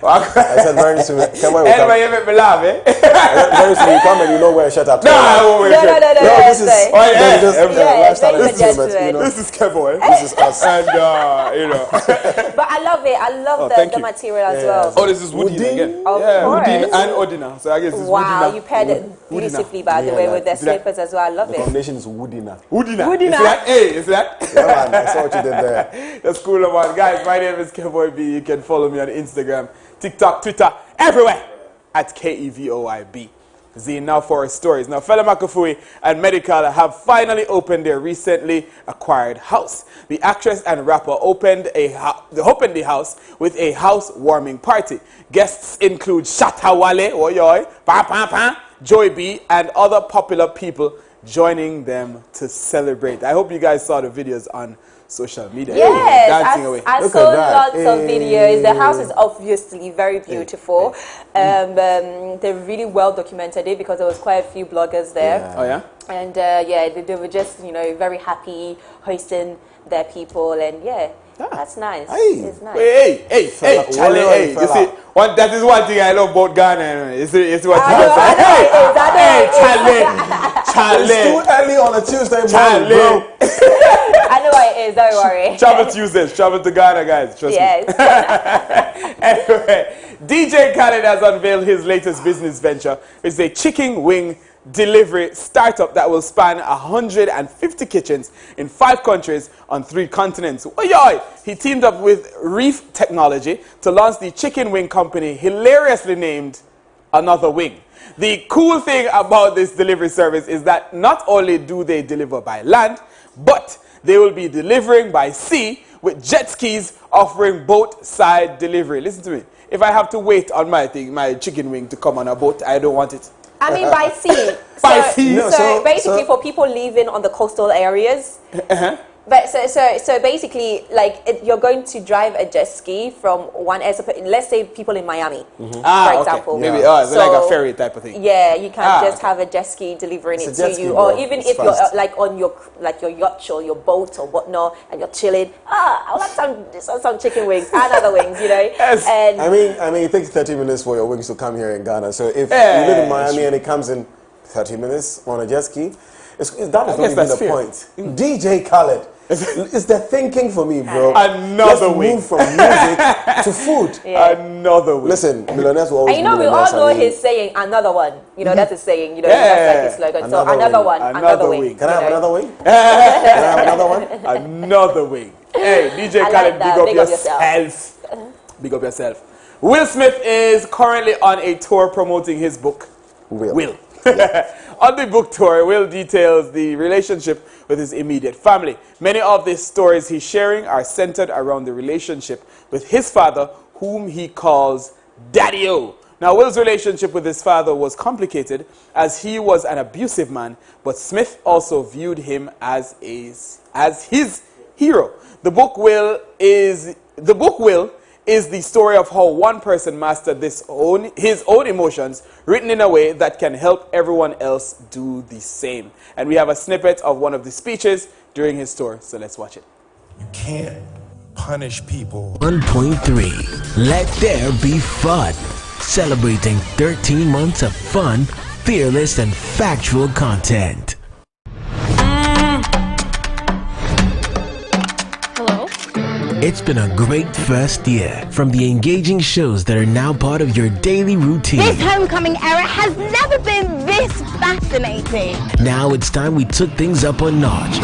I said very soon. Come on, Edma, you make me laugh, eh? Very soon you come and you know where shut up. No, I won't wear shut. No, this is lifestyle and entertainment. You know, this is Kevo, this is us. And you know. But I love it. I love the material as well. Oh, this is Woodin again. Of Woodin course. and Odina. So I guess it's wow, Woodina. you paired it beautifully, by the way, with the slippers as well. I love the it. The combination is Woodina. Woodina. Is that? Hey, is that? Yeah, man. I saw what you did there. That's cool, man. Guys, my name is Kevoy B. You can follow me on Instagram, TikTok, Twitter, everywhere at KEVOYB. Z now for our stories. Now, Fela Makafui and Medical have finally opened their recently acquired house. The actress and rapper opened the house with a housewarming party. Guests include Shatta Wale, Oyoy, Joy B, and other popular people joining them to celebrate. I hope you guys saw the videos on social media. Yes, dancing away. I saw lots of videos. The house is obviously very beautiful. They're really well documented because there was quite a few bloggers there. Yeah. Oh yeah? And they were just, very happy hosting their people, and that's nice. It's nice. Hey, Charlie, you see, that is one thing I love about Ghana. You see what you Charlie. It's too early on a Tuesday morning, bro. I know what it is, don't worry. Travel Tuesdays, travel to Ghana, guys. Trust me. Anyway, DJ Khaled has unveiled his latest business venture. It's a chicken wing delivery startup that will span 150 kitchens in 5 countries on 3 continents. He teamed up with Reef Technology to launch the chicken wing company, hilariously named Another Wing. The cool thing about this delivery service is that not only do they deliver by land, but they will be delivering by sea with jet skis offering boat side delivery. Listen to me. If I have to wait on my chicken wing to come on a boat, I don't want it. I mean, by sea. So basically, for people living on the coastal areas, but so basically, you're going to drive a jet ski from one airport. Let's say people in Miami, for example. Okay. Maybe it's like a ferry type of thing. Yeah, you can just have a jet ski delivering it to you, or even if you're on your yacht or your boat or whatnot, and you're chilling. I want some chicken wings and other wings, Yes. And I mean, it takes 30 minutes for your wings to come here in Ghana. So if you live in Miami and it comes in 30 minutes on a jet ski, that is not even the point. DJ Khaled. It's the thinking for me, bro. Another wing. Move from music to food. Another wing. Listen, millionaires will always we all know his saying, another one. That's his saying. That's like his slogan. So another one, another wing. Can I have another wing? Can I have another one? Another wing. Hey, DJ Khaled, big up yourself. Big up yourself. Will Smith is currently on a tour promoting his book. Will. On the book tour, Will details the relationship with his immediate family. Many of the stories he's sharing are centered around the relationship with his father, whom he calls Daddy-O. Now, Will's relationship with his father was complicated as he was an abusive man, but Smith also viewed him as his hero. The book Will is the story of how one person mastered his own emotions, written in a way that can help everyone else do the same. And we have a snippet of one of the speeches during his tour, so let's watch it. You can't punish people. 1.3. Let there be fun. Celebrating 13 months of fun, fearless, and factual content. It's been a great first year, from the engaging shows that are now part of your daily routine. This homecoming era has never been this fascinating. Now it's time we took things up a notch.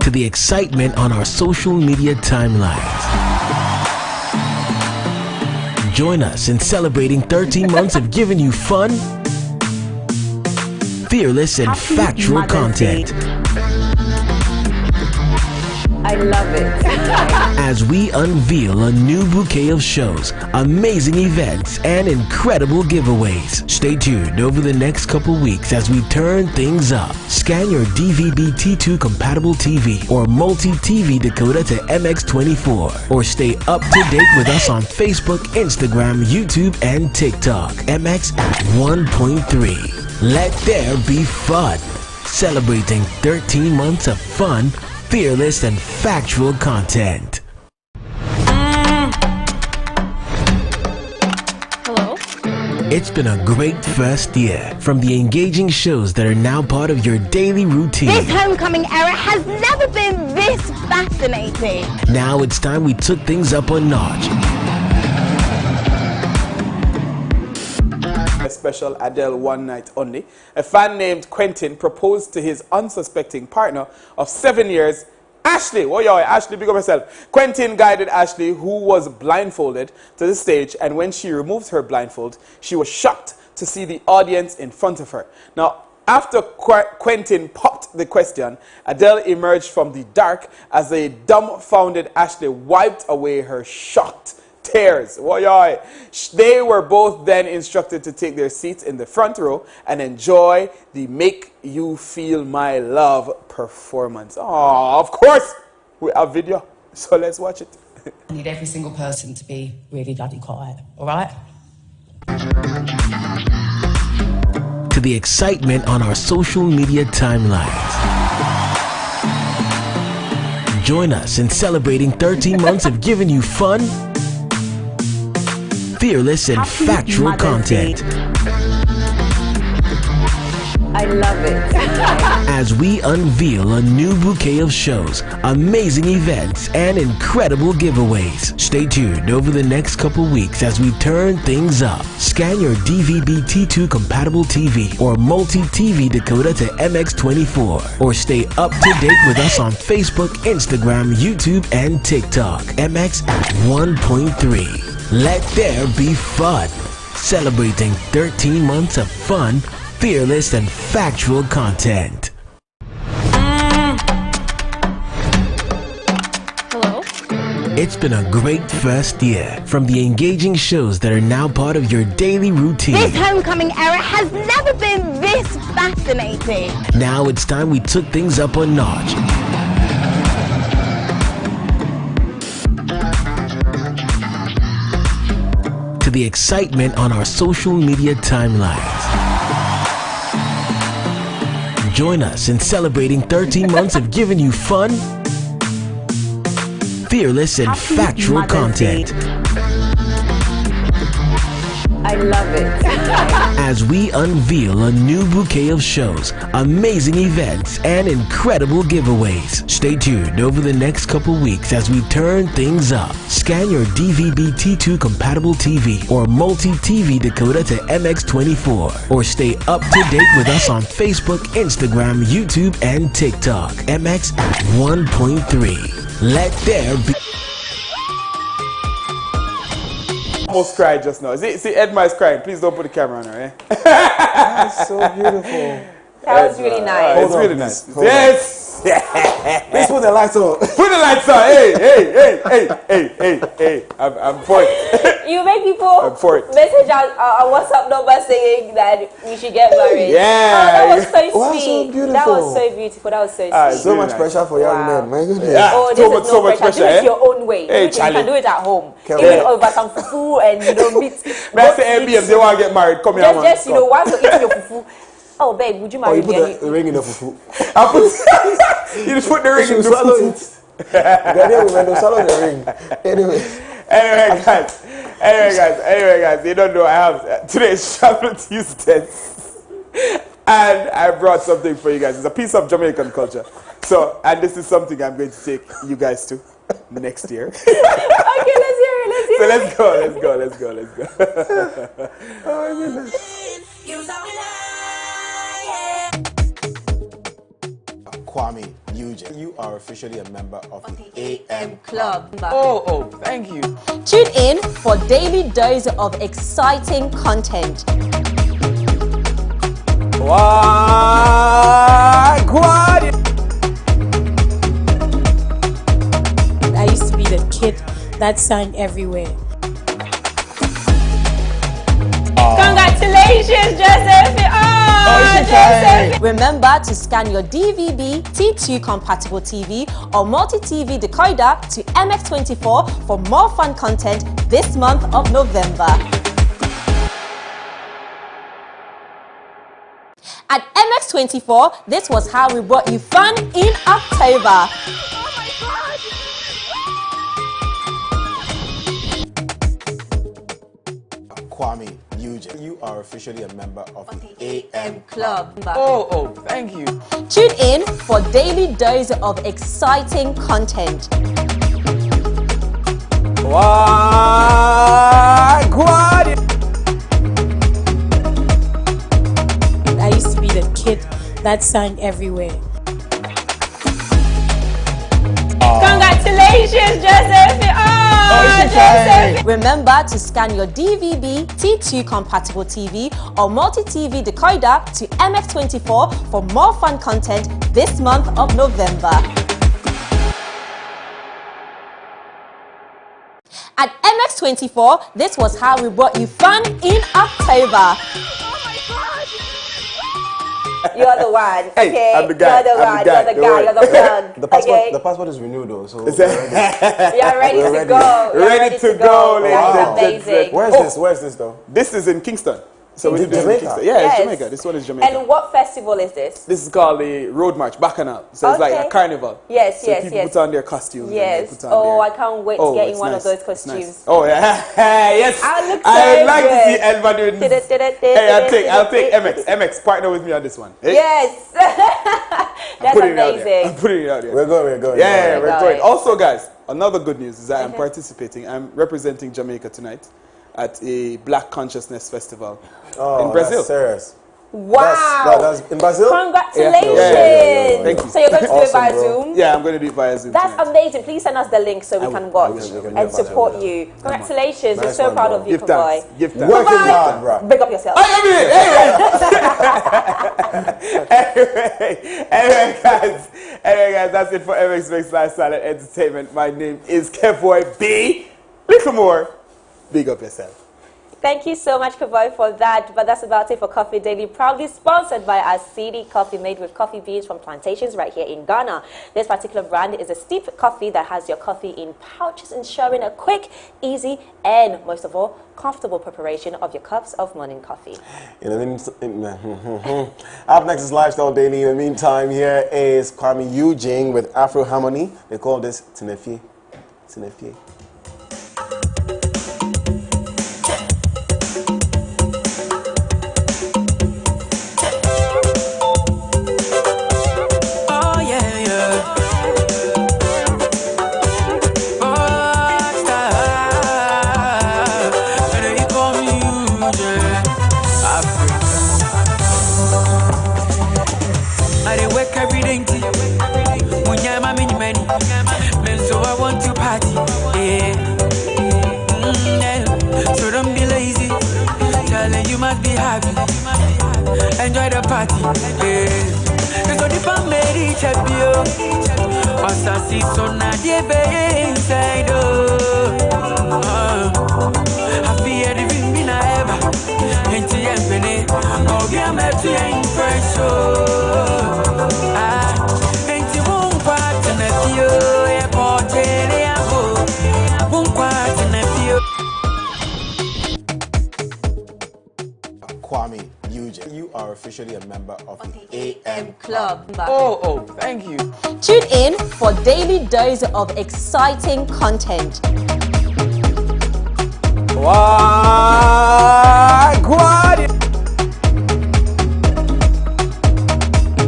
To the excitement on our social media timelines. Join us in celebrating 13 months of giving you fun, fearless, and factual content. I love it. As we unveil a new bouquet of shows, amazing events, and incredible giveaways. Stay tuned over the next couple weeks as we turn things up. Scan your DVB-T2 compatible TV or multi-TV decoder to MX24. Or stay up to date with us on Facebook, Instagram, YouTube, and TikTok. MX at 1.3. Let there be fun. Celebrating 13 months of fun, fearless, and factual content. Hello? It's been a great first year. From the engaging shows that are now part of your daily routine. This homecoming era has never been this fascinating. Now it's time we took things up a notch. A special Adele One Night Only. A fan named Quentin proposed to his unsuspecting partner of 7 years, Ashley. Oh yeah, Ashley, big up yourself. Quentin guided Ashley, who was blindfolded, to the stage, and when she removed her blindfold, she was shocked to see the audience in front of her. Now, after Quentin popped the question, Adele emerged from the dark as a dumbfounded Ashley wiped away her shocked tears. Oh yeah. They were both then instructed to take their seats in the front row and enjoy the Make You Feel My Love performance. Oh, of course, we have video, so let's watch it. I need every single person to be really bloody quiet, all right? To the excitement on our social media timelines. Join us in celebrating 13 months of giving you fun, fearless, and factual content. I love it. As we unveil a new bouquet of shows, amazing events, and incredible giveaways. Stay tuned over the next couple weeks as we turn things up. Scan your DVB-T2 compatible TV or multi-TV decoder to MX24. Or stay up to date with us on Facebook, Instagram, YouTube, and TikTok. MX at 1.3. Let there be fun. Celebrating 13 months of fun, fearless, and factual content. Hello? It's been a great first year. From the engaging shows that are now part of your daily routine. This homecoming era has never been this fascinating. Now it's time we took things up a notch. To the excitement on our social media timelines. Join us in celebrating 13 months of giving you fun, fearless, and factual content. I love it. As we unveil a new bouquet of shows, amazing events, and incredible giveaways. Stay tuned over the next couple weeks as we turn things up. Scan your DVB-T2 compatible TV or multi-TV decoder to MX24. Or stay up to date with us on Facebook, Instagram, YouTube, and TikTok. MX at 1.3. Let there be... Almost cried just now. See, Edma is crying. Please don't put the camera on her, eh? That's so beautiful. That was really nice. It's really nice. Yes! Please put the lights on. Put the lights on. Hey. I'm for it. You make people message our WhatsApp number saying that we should get married. Yeah. Oh, that was so sweet. Wow, so beautiful. That was so beautiful. That was so sweet. So much pressure for young men. My goodness. Yeah. Oh, so much pressure. Do it your own way. Hey, you can do it at home. Okay. Even over some fufu and meat. That's the ABM. They want to get married. Come here, man. Just once you eat your fufu. Oh, babe, would you marry me? You put the ring in the fufu. You just put the ring in the fufu. Swallow the ring. Anyway, guys, you don't know I have today's Travel Tuesdays. And I brought something for you guys. It's a piece of Jamaican culture. So, and this is something I'm going to take you guys to next year. Okay, let's hear it. So let's go. Oh my goodness. Kwame Eugene, you are officially a member of the AM Club. Oh, thank you. Tune in for daily dose of exciting content. That's signed everywhere. Congratulations, Joseph! Joseph! Remember to scan your DVB T2 compatible TV or multi-TV decoder to MX24 for more fun content this month of November. At MX24, this was how we brought you fun in October. Kwame, you are officially a member of the AM Club. Oh, thank you. Tune in for daily dose of exciting content. I used to be the kid that sang everywhere. Congratulations, Joseph! Joseph! Remember to scan your DVB T2 compatible TV or multi-TV decoder to MX24 for more fun content this month of November. At MX24, this was how we brought you fun in October. You're the one. Hey, okay? I'm the guy. You're the one. You're the guy. You're the plug. The passport is renewed though, so You're ready to go. Ready to go, ladies and amazing. gentlemen. Where's this though? This is in Kingston. So In we do this in Jamaica? Kingston. Yeah, Yes. it's Jamaica. This one is Jamaica. And what festival is this? This is called the Road March, Bacchanal. So it's like Okay. a carnival. Yes, so yes, people yes. put on their costumes. and they Yes. put on Oh, their- I can't wait to Oh, get in it's one nice. of those It's costumes. nice. Oh, yeah. Yes. I look so I would like to good. see Edma doing this. Hey, I'll take MX. MX, partner with me on this one. Hey? Yes. That's Putting it out there. amazing. I'm putting it out there. We're going. Yeah, We're we're going. going. Also, guys, another good news is that I'm participating. I'm representing Jamaica tonight at a Black Consciousness Festival in Brazil. That's serious. Wow. That's in Brazil? Congratulations. Yeah. Thank you. So you're going to do it Awesome, via bro. Zoom? Yeah, I'm going to do it via Zoom That's tonight. amazing. Please send us the link so we can watch will. and support you. Congratulations. We're Nice so one, proud bro. of you, Give thanks. Kavoy. Give thanks. Working hard, bro. Big up yourself. Anyway, guys, that's it for MX Mix Lifestyle and Entertainment. My name is Kevoy B. Little more. Big up yourself. Thank you so much, Kavoy, for that. But that's about it for Coffee Daily, proudly sponsored by our CD Coffee, made with coffee beans from plantations right here in Ghana. This particular brand is a steep coffee that has your coffee in pouches, ensuring a quick, easy, and most of all, comfortable preparation of your cups of morning coffee. Up next is Lifestyle Daily. In the meantime, here is Kwame Eugene with Afro Harmony. They call this Tinefie. So I want to party, yeah. So don't be lazy, darling, you must be happy. Enjoy the party, yeah. So the family champion, once I see so now they be inside, I feel the ring me na ever, ain't the empty, oh yeah, me to impress, ain't you won't part in a few. Kwame Eugene, you are officially a member of the AM Club. Oh, thank you. Tune in for daily dose of exciting content.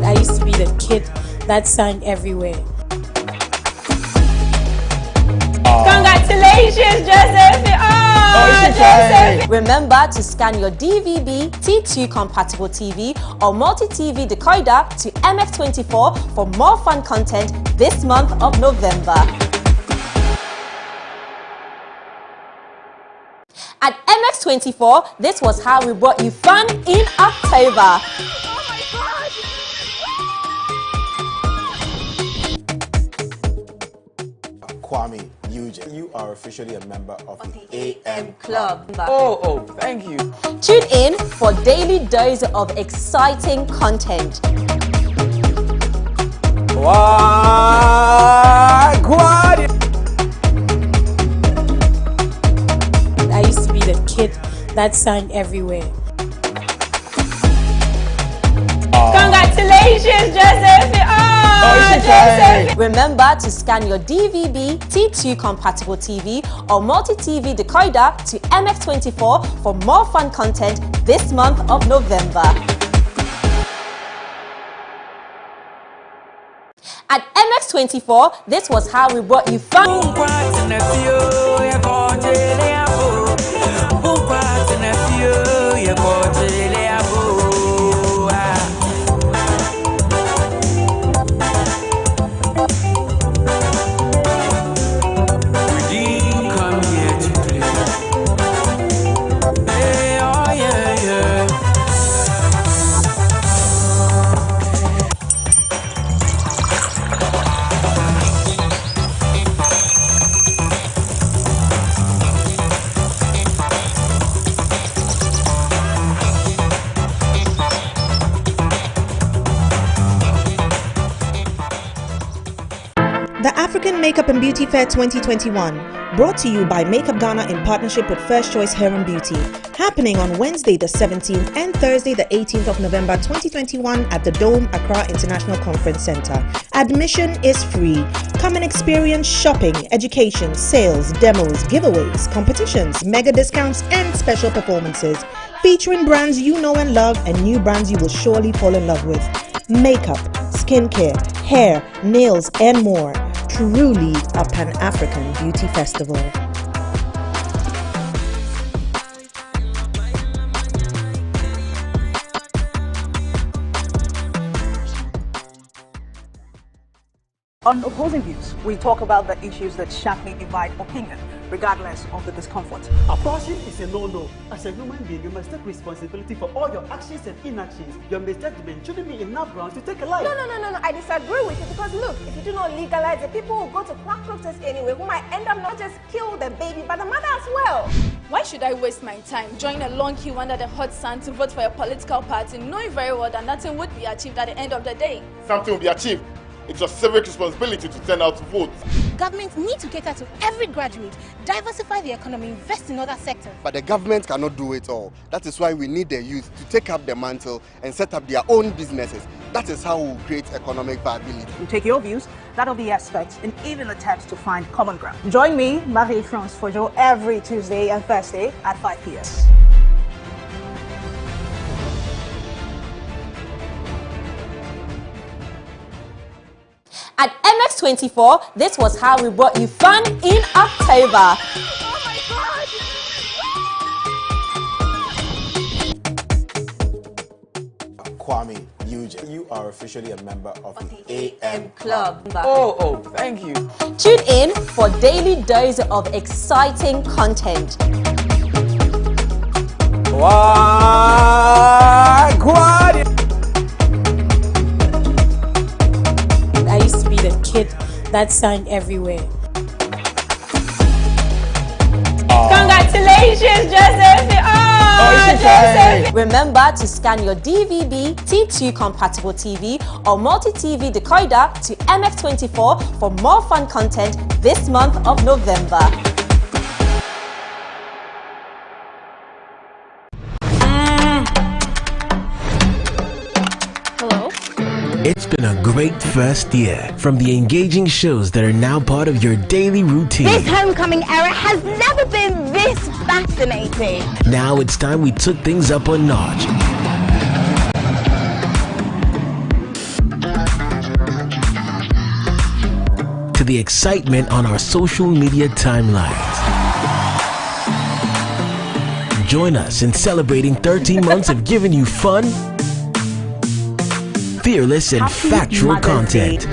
I used to be the kid that sang everywhere. Congratulations, Joseph! Joseph! Remember to scan your DVB T2 compatible TV or multi-TV decoder to MX24 for more fun content this month of November. At MX24, this was how we brought you fun in October. Kwame Eugene, you are officially a member of the AM Club. Oh, thank you. Tune in for daily dose of exciting content. I used to be the kid that sang everywhere. Congratulations, Joseph! Joseph! Remember to scan your DVB, T2 compatible TV or multi-TV decoder to MX24 for more fun content this month of November. At MX24, this was how we brought you fun. African Makeup and Beauty Fair 2021, brought to you by Makeup Ghana in partnership with First Choice Hair and Beauty, happening on Wednesday the 17th and Thursday the 18th of November 2021 at the Dome, Accra International Conference Center. Admission is free. Come and experience shopping, education, sales, demos, giveaways, competitions, mega discounts, and special performances, featuring brands you know and love and new brands you will surely fall in love with. Makeup, skincare, hair, nails, and more. Truly a Pan-African beauty festival. On Opposing Views, we talk about the issues that sharply divide opinion, regardless of the discomfort. Abortion is a no-no. As a human being, you must take responsibility for all your actions and inactions. Your misjudgment shouldn't be enough grounds to take a life. No. I disagree with you because look, if you do not legalize it, people will go to quack doctors anyway who might end up not just kill the baby, but the mother as well. Why should I waste my time joining a long queue under the hot sun to vote for a political party, knowing very well that nothing would be achieved at the end of the day? Something will be achieved. It's your civic responsibility to turn out to vote. Governments need to cater to every graduate, diversify the economy, invest in other sectors. But the government cannot do it all. That is why we need the youth to take up the mantle and set up their own businesses. That is how we will create economic viability. We take your views, that will be aspects, and even attempts to find common ground. Join me, Marie-France Fojo, every Tuesday and Thursday at 5 p.m. At MX24, this was how we brought you fun in October. Kwame, you are officially a member of the AM Club. Oh, thank you. Tune in for daily dose of exciting content. I used to be the kid that sang everywhere. Congratulations, Joseph! Joseph! Remember to scan your DVB, T2 compatible TV or multi-TV decoder to MX24 for more fun content this month of November. Hello? It's been a great first year, from the engaging shows that are now part of your daily routine. This homecoming era has never been this fascinating. Now it's time we took things up a notch. To the excitement on our social media timelines. Join us in celebrating 13 months of giving you fun, fearless and factual content.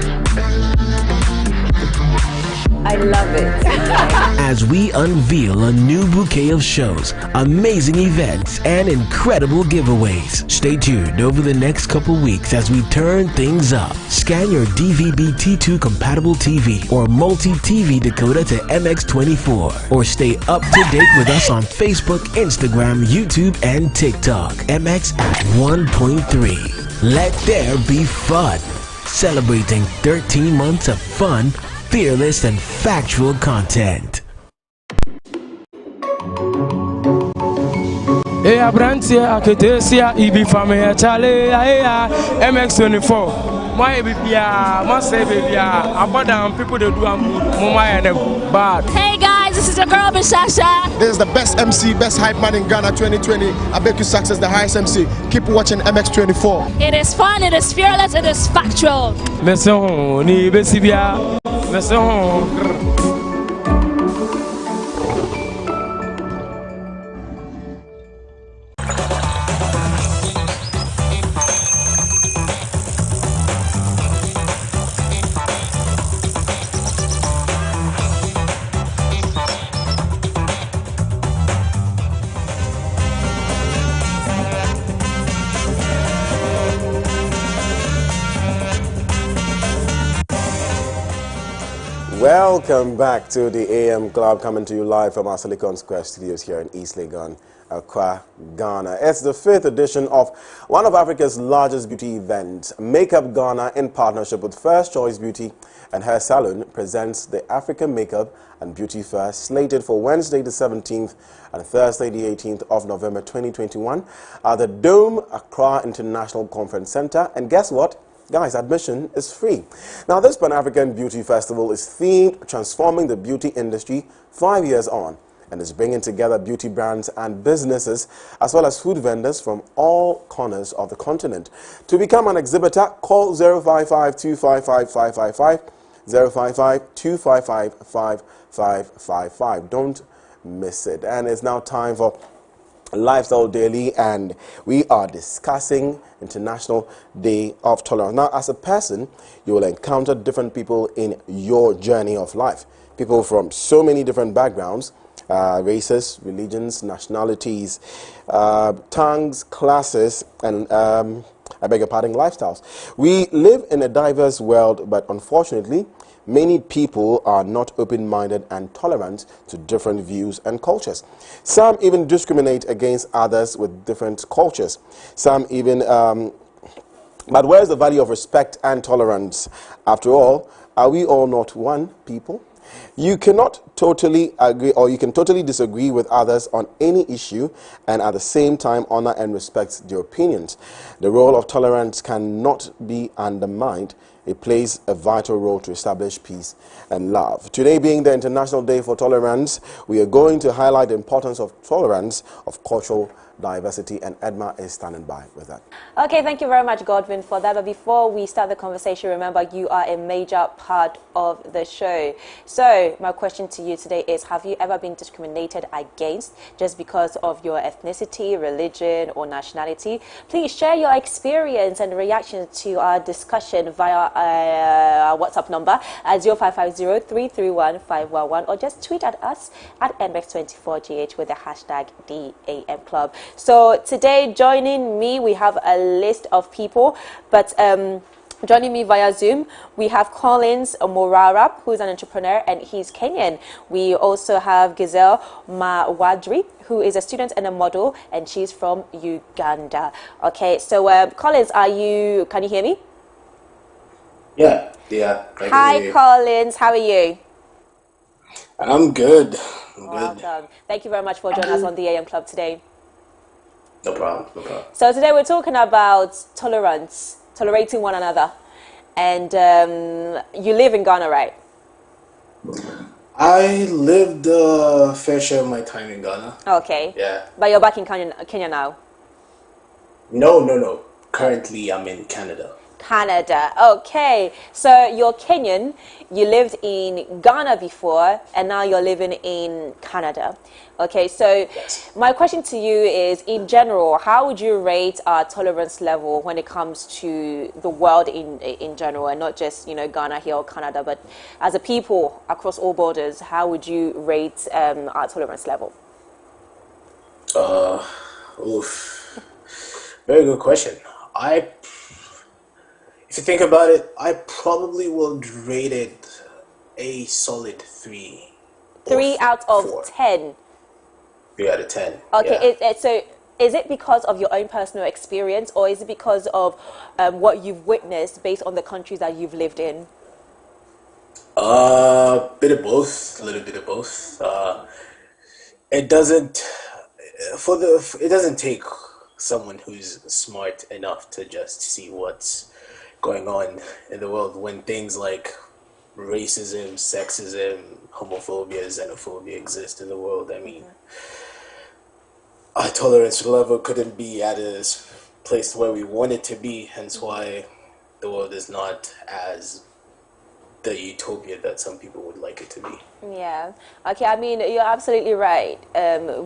I love it. As we unveil a new bouquet of shows, amazing events, and incredible giveaways. Stay tuned over the next couple weeks as we turn things up. Scan your DVB-T2 compatible TV or multi-TV decoder to MX24, or stay up to date with us on Facebook, Instagram, YouTube, and TikTok. MX at 1.3. Let there be fun. Celebrating 13 months of fun, fearless, and factual content. Hey, Abrantia, Aketesia, EB Family, Charlie, MX24. My baby, must say, baby, about them people that do Mumma and bad. Hey guys, this is your girl Bishasha. This is the best MC, best hype man in Ghana 2020. I beg you success, the highest MC. Keep watching MX24. It is fun, it is fearless, it is factual. Welcome back to the AM Club, coming to you live from our Silicon Square studios here in East Legon, Accra, Ghana. It's the 5th edition of one of Africa's largest beauty events. Makeup Ghana, in partnership with First Choice Beauty and Hair Salon, presents the African Makeup and Beauty Fair, slated for Wednesday the 17th and Thursday the 18th of November 2021 at the Dome Accra International Conference Center. And guess what? Guys, admission is free. Now, this Pan-African Beauty Festival is themed Transforming the Beauty Industry 5 years on, and is bringing together beauty brands and businesses as well as food vendors from all corners of the continent. To become an exhibitor, call 055-255-555, 055-255-5555. Don't miss it. And it's now time for Lifestyle Daily, and we are discussing International Day of Tolerance. Now, as a person, you will encounter different people in your journey of life. People from so many different backgrounds, races, religions, nationalities, tongues, classes, and I beg your pardon, lifestyles. We live in a diverse world, but unfortunately, many people are not open-minded and tolerant to different views and cultures. Some even discriminate against others with different cultures. Some even, but where's the value of respect and tolerance? After all, are we all not one people? You cannot totally agree, or you can totally disagree with others on any issue and at the same time honor and respect their opinions. The role of tolerance cannot be undermined. It plays a vital role to establish peace and love. Today being the International Day for Tolerance, we are going to highlight the importance of tolerance, of cultural diversity, and Edma is standing by with that. Okay, thank you very much, Godwin, for that. But before we start the conversation, remember you are a major part of the show. So my question to you today is, have you ever been discriminated against just because of your ethnicity, religion, or nationality? Please share your experience and reaction to our discussion via our WhatsApp number at 0550-331-511, or just tweet at us at MX24GH with the hashtag DAM Club. So today, joining me, we have a list of people, but joining me via Zoom, we have Collins Morara, who is an entrepreneur and he's Kenyan. We also have Giselle Mawadri, who is a student and a model, and she's from Uganda. Okay, so Collins, can you hear me? Yeah. Hi, Collins, how are you? I'm good. Welcome. Thank you very much for joining us on the AM Club today. No problem. So today we're talking about tolerance, tolerating one another. And you live in Ghana, right? I lived a fair share of my time in Ghana. Okay. Yeah. But you're back in Kenya now? No. Currently, I'm in Canada. Canada. Okay, so you're Kenyan, you lived in Ghana before, and now you're living in Canada. Okay, so my question to you is, in general, how would you rate our tolerance level when it comes to the world in general, and not just, you know, Ghana here or Canada, but as a people across all borders, how would you rate our tolerance level? Very good question. If you think about it, I probably will rate it a solid 3. 3 out of 10. 3 out of 10. Okay, so is it because of your own personal experience, or is it because of what you've witnessed based on the countries that you've lived in? Bit of both, a little bit of both. It doesn't take someone who's smart enough to just see what's going on in the world when things like racism, sexism, homophobia, xenophobia exist in the world. I mean, our tolerance level couldn't be at a place where we want it to be, hence why the world is not as the utopia that some people would like it to be. Yeah. Okay, I mean, you're absolutely right.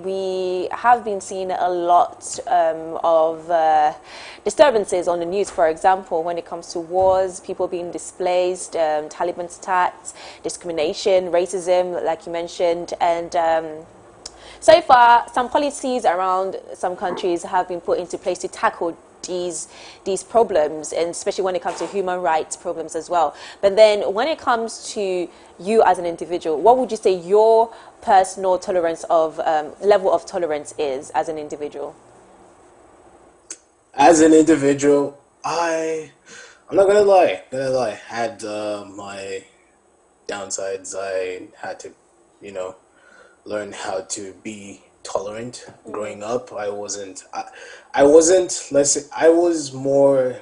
We have been seeing a lot of disturbances on the news, for example, when it comes to wars, people being displaced, Taliban attacks, discrimination, racism, like you mentioned, and so far, some policies around some countries have been put into place to tackle these problems, and especially when it comes to human rights problems as well. But then when it comes to you as an individual, what would you say your personal tolerance of level of tolerance is as an individual? As an individual, I'm not gonna lie. Had my downsides. I had to, learn how to be tolerant. Growing up, I wasn't. Let's say I was more.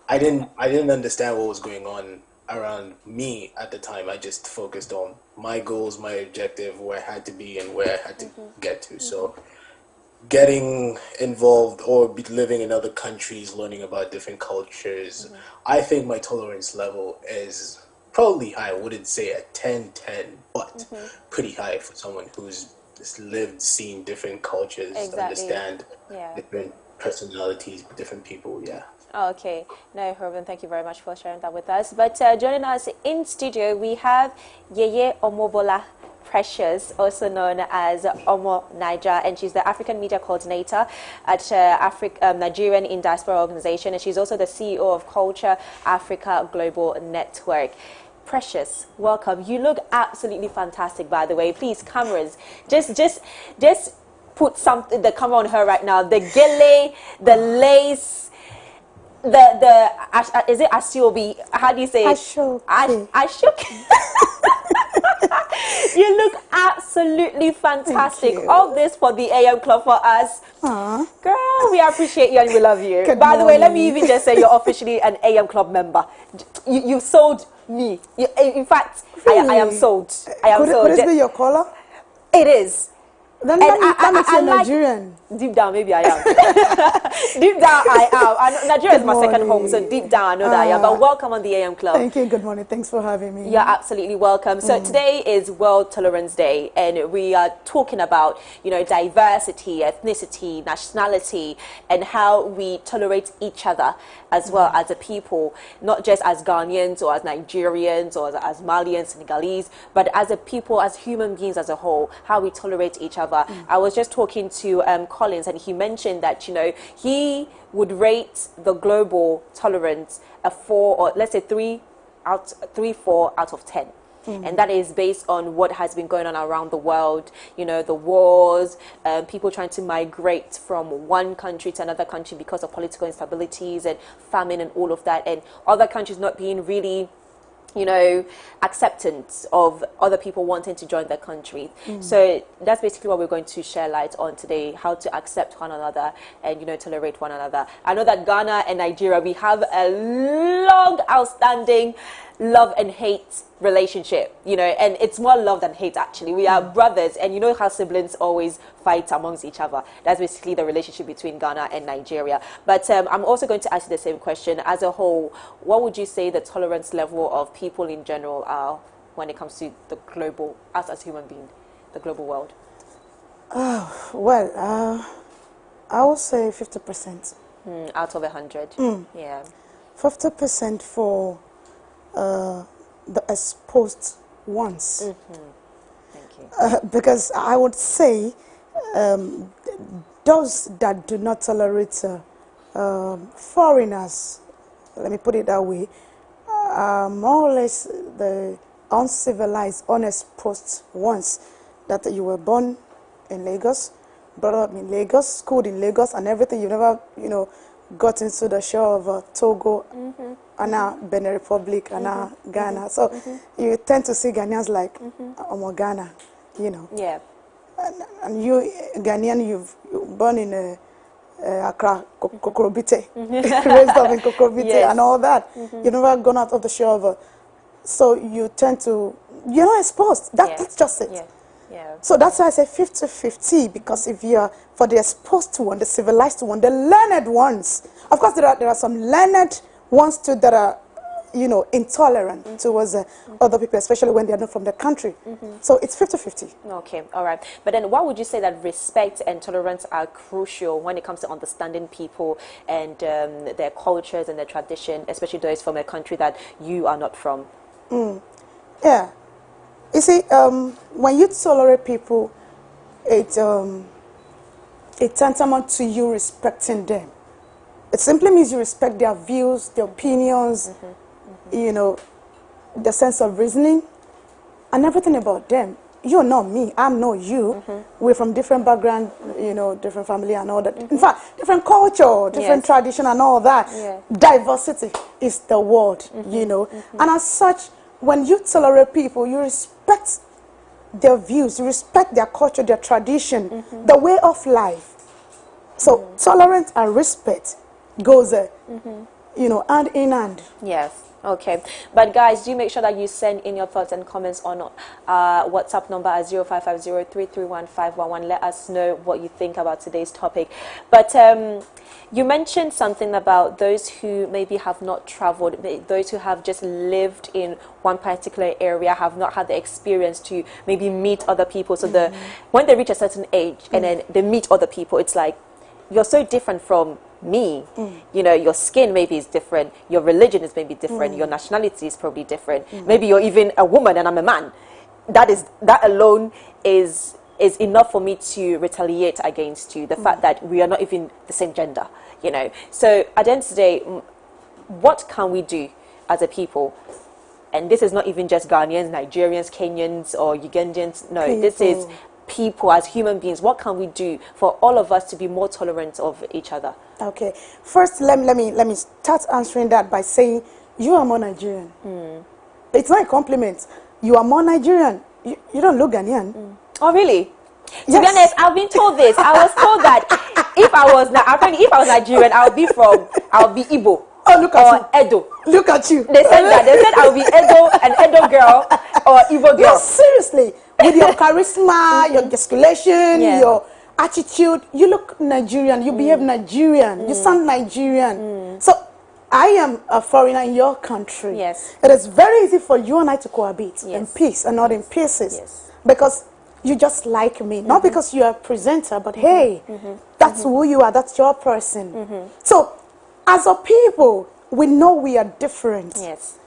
I didn't understand what was going on around me at the time. I just focused on my goals, my objective, where I had to be and where I had to get to. So getting involved or living in other countries, learning about different cultures, I think my tolerance level is probably high. I wouldn't say a 10/10, but pretty high for someone who's just lived, seen different cultures, understand different personalities, different people, Okay, no problem. Thank you very much for sharing that with us. But joining us in studio, we have Yeye Omobola Precious, also known as Omo Niger, and she's the African Media Coordinator at Nigerian in Diaspora Organization, and she's also the CEO of Culture Africa Global Network. Precious, welcome. You look absolutely fantastic, by the way. Please, cameras, just put the camera on her right now. The gele, the lace, is it Ashiobi? How do you say it? Ashoki. You look absolutely fantastic. All this for the AM Club for us. Aww. Girl, we appreciate you and we love you. By the way, let me even just say you're officially an AM Club member. You sold me. In fact, really? I am sold. I am sold. Could it be your color? It is. Then that makes you Nigerian. Deep down, maybe I am. Deep down, I am. Nigeria is my second home, so deep down, I know that I am. But welcome on the AM Club. Thank you. Good morning. Thanks for having me. You're absolutely welcome. So today is World Tolerance Day, and we are talking about, diversity, ethnicity, nationality, and how we tolerate each other as well as a people, not just as Ghanaians or as Nigerians or as Malians, Senegalese, but as a people, as human beings as a whole, how we tolerate each other. I was just talking to Collins, and he mentioned that he would rate the global tolerance a 4, or let's say 4 out of 10. And that is based on what has been going on around the world, the wars, people trying to migrate from one country to another country because of political instabilities and famine and all of that, and other countries not being really acceptance of other people wanting to join their country. So that's basically what we're going to share light on today, how to accept one another and, tolerate one another. I know that Ghana and Nigeria, we have a long outstanding love and hate relationship, you know, and it's more love than hate actually. We are brothers, and you know how siblings always fight amongst each other. That's basically the relationship between Ghana and Nigeria. But I'm also going to ask you the same question. As a whole, what would you say the tolerance level of people in general are when it comes to the global, us as human beings, the global world? Well, I would say 50%. Out of 100. Yeah. 50% for the exposed ones. Thank you. Because I would say those that do not tolerate foreigners, let me put it that way, are more or less the uncivilized, unexposed ones, that you were born in Lagos, brought up in Lagos, schooled in Lagos, and everything. You never, you know, got into the shore of Togo, and now Benin Republic, and now Ghana. So you tend to see Ghanaians like Ghana, you know. Yeah. And you, Ghanaian, you've born in Accra, Kokorobite, raised up in Kokorobite, and all that. You never gone out of the shore of so you tend to, you're not exposed. That's just it. Yeah. So that's why I say 50-50, because if you're for the exposed one, the civilized one, the learned ones, of course there are some learned ones too that are, you know, intolerant towards other people, especially when they're not from the country. So it's 50-50. Okay, all right. But then why would you say that respect and tolerance are crucial when it comes to understanding people and their cultures and their tradition, especially those from a country that you are not from? Yeah. You see, when you tolerate people, it's tantamount to you respecting them. It simply means you respect their views, their opinions, you know, the sense of reasoning, and everything about them. You're not me, I'm not you. We're from different background, you know, different family and all that. In fact, different culture, different tradition and all that. Diversity is the word, you know. And as such, when you tolerate people, you respect their views, you respect their culture, their tradition, the way of life. So tolerance and respect goes, you know, hand in hand. Yes. Okay, but guys, do make sure that you send in your thoughts and comments on WhatsApp number at 0550-331-511. Let us know what you think about today's topic. But you mentioned something about those who maybe have not traveled, those who have just lived in one particular area, have not had the experience to maybe meet other people. So when they reach a certain age and then they meet other people, it's like, you're so different from me. You know, your skin maybe is different, your religion is maybe different, your nationality is probably different. Maybe you're even a woman and I'm a man. That alone is enough for me to retaliate against you. The fact that we are not even the same gender, you know. So at the end of the day, what can we do as a people? And this is not even just Ghanaians, Nigerians, Kenyans, or Ugandans. No, this is people as human beings. What can we do for all of us to be more tolerant of each other? Okay, first let me start answering that by saying you are more Nigerian. It's not a compliment. You are more Nigerian. You don't look Ghanaian. Oh really? To be honest, I've been told this. I was told that if I was Nigerian, I would be Igbo. Oh, look at you. Edo. Look at you. They said that. They said I would be an Edo girl or Igbo girl. No, seriously. With your charisma, your gesticulation, your attitude, you look Nigerian, you behave Nigerian, you sound Nigerian. So I am a foreigner in your country. Yes. It is very easy for you and I to cohabit in peace and not in pieces. Because you just like me. Not because you are a presenter, but hey, that's who you are, that's your person. So as a people, we know we are different. Yes.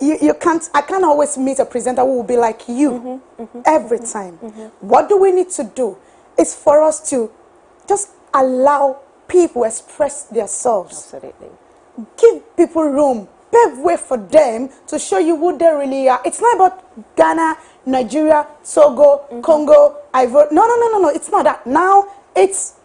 I can't always meet a presenter who will be like you every time. What do we need to do is for us to just allow people express themselves. Absolutely. Give people room, pave way for them to show you who they really are. It's not about Ghana, Nigeria, Togo, Congo, Ivory. No, it's not that. Now it's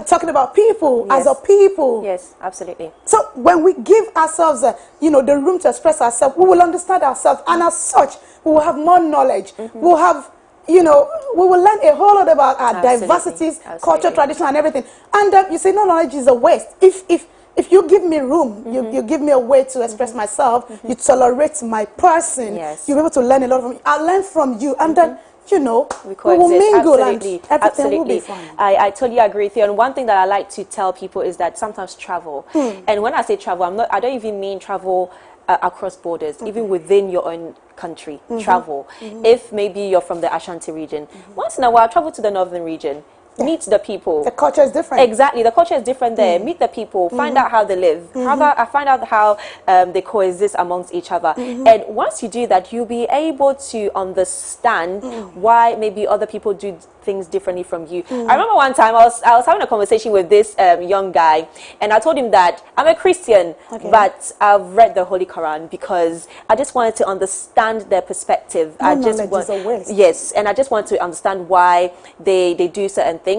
talking about people as a people. Yes, absolutely. So when we give ourselves, you know, the room to express ourselves, we will understand ourselves, and as such, we will have more knowledge. We'll have, you know, we will learn a whole lot about our diversities, culture, tradition, and everything. And you say no knowledge is a waste. If if you give me room, you give me a way to express myself, you tolerate my person, you're able to learn a lot from me. I'll learn from you, and then, you know, we will mingle and everything will be fine. I totally agree with you. And one thing that I like to tell people is that sometimes travel, and when I say travel, I don't even mean travel across borders, even within your own country, travel. If maybe you're from the Ashanti region, once in a while, travel to the northern region. Meet the people. The culture is different. Exactly, the culture is different there. Meet the people, find out how they live, find out how they coexist amongst each other. And once you do that, you'll be able to understand why maybe other people do things differently from you. I remember one time I was having a conversation with this young guy, and I told him that I'm a Christian, but I've read the Holy Quran because I just wanted to understand their perspective. Yes, and I just want to understand why they do certain things.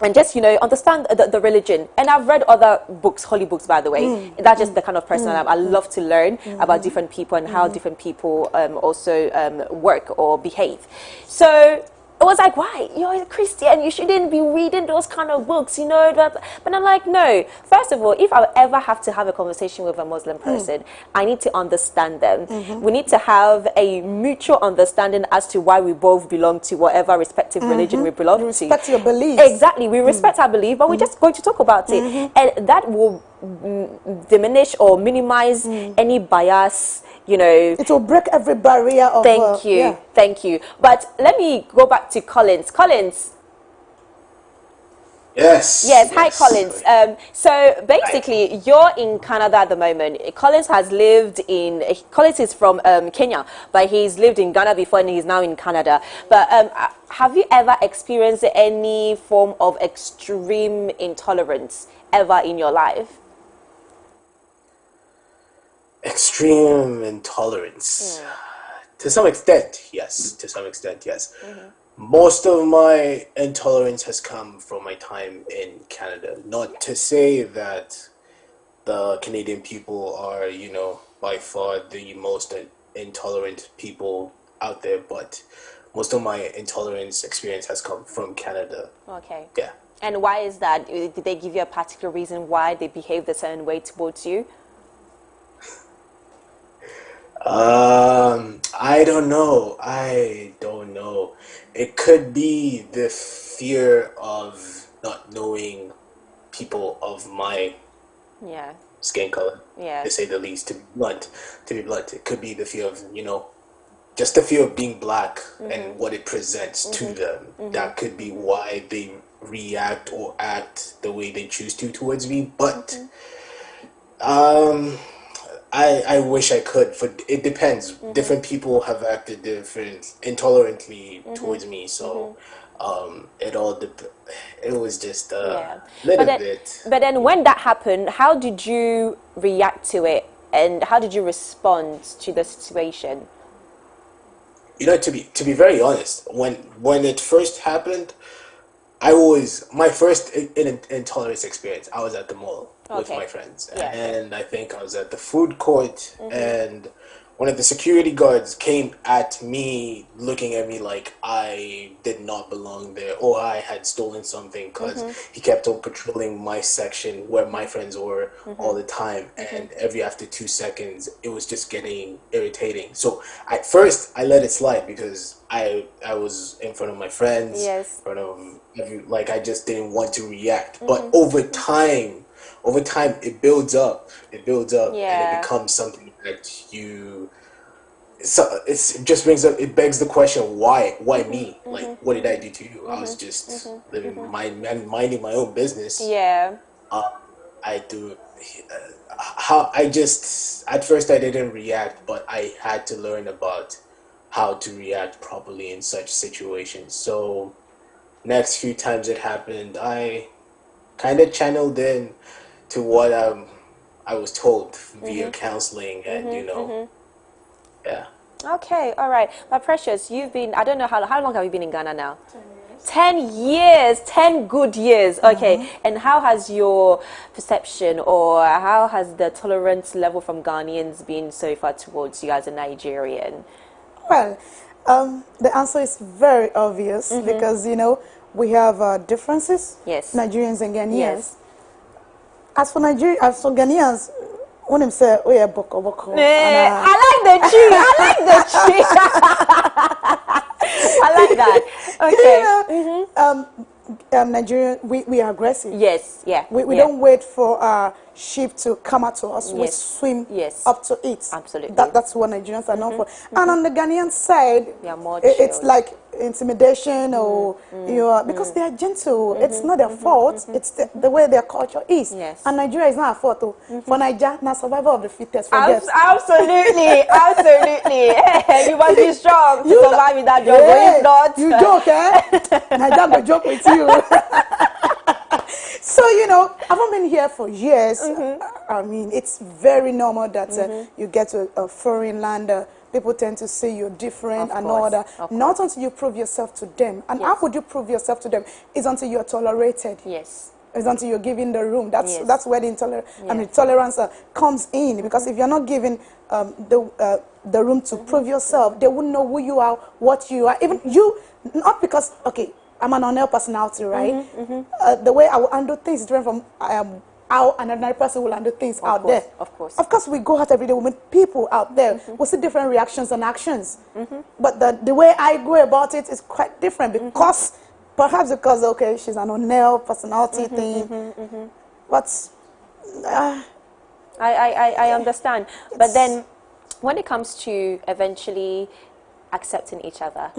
And just, you know, understand the religion. And I've read other books, holy books, by the way. That's just the kind of person I am. I love to learn about different people and how different people also work or behave. So it was like, why? You're a Christian, you shouldn't be reading those kind of books, you know. But I'm like, no. First of all, if I ever have to have a conversation with a Muslim person, I need to understand them. We need to have a mutual understanding as to why we both belong to whatever respective religion we belong to. Respect your beliefs. Exactly. We respect our belief, but we're just going to talk about it. And that will diminish or minimize any bias. You know, it will break every barrier of thank you. But let me go back to Collins. Yes. Hi, Collins. So basically, you're in Canada at the moment. Collins is from Kenya, but he's lived in Ghana before and he's now in Canada. But have you ever experienced any form of extreme intolerance ever in your life? Extreme intolerance. To some extent, yes. Most of my intolerance has come from my time in Canada. Not to say that the Canadian people are, you know, by far the most intolerant people out there, but most of my intolerance experience has come from Canada. Okay. Yeah. And why is that? Did they give you a particular reason why they behaved a certain way towards you? I don't know. It could be the fear of not knowing people of my skin color, to say the least. To be blunt, it could be the fear of, you know, just the fear of being black and what it presents to them. That could be why they react or act the way they choose to towards me. But I wish I could. For it depends. Different people have acted different, intolerantly towards me. So it was just a little bit. But then, when that happened, how did you react to it, and how did you respond to the situation? You know, to be very honest, when it first happened, my first intolerance experience, I was at the mall with my friends, and I think I was at the food court, and one of the security guards came at me, looking at me like I did not belong there, or I had stolen something, because he kept on patrolling my section where my friends were all the time, and after 2 seconds, it was just getting irritating. So at first, I let it slide because I was in front of my friends, in front of I just didn't want to react. But over time, it builds up, and it becomes something that you. So it just begs the question, why me? Like, what did I do to you? I was just living minding my own business. At first I didn't react, but I had to learn about how to react properly in such situations. So next few times it happened, I kind of channeled in to what I was told via counseling, and Okay, all right. My precious, you've been, I don't know how long have you been in Ghana now? 10 years, 10 good years. Okay, and how has your perception, or how has the tolerance level from Ghanaians been so far towards you as a Nigerian? Well, the answer is very obvious, because, you know, we have differences, Nigerians and Ghanaians. As for Nigeria, as for Ghanaians, when them say, "Oh yeah, boko boko," I like the tree. I like the tree. I like that. Okay. Nigerian, we are aggressive. Yes, yeah. We don't wait for our sheep to come out to us. Yes. We swim up to it. Absolutely. That's what Nigerians are known for. And on the Ghanaian side, it's like intimidation or because they are gentle. It's not their fault. It's the way their culture is. Yes. And Nigeria is not a fault. For Nigeria, now survival of the fittest. Absolutely, absolutely. You must be strong to survive in that jungle. Yeah. If not, you joke, eh? Nigeria will joke with you. So, I haven't been here for years. I mean, it's very normal that you get to a foreign land, people tend to say you're different and all that. Not until you prove yourself to them. And how would you prove yourself to them? It's until you're tolerated. Yes. It's until you're given the room. That's where the intolerance comes in. Because if you're not given the room to prove yourself, they wouldn't know who you are, what you are. Even you, not because, I'm an unknown personality, right? The way I will handle things is different from how another person will handle things out there. Of course, we go out every day. We meet people out there. We see different reactions and actions. But the way I go about it is quite different because, perhaps because, she's an unknown personality thing. But I understand. But then when it comes to eventually accepting each other,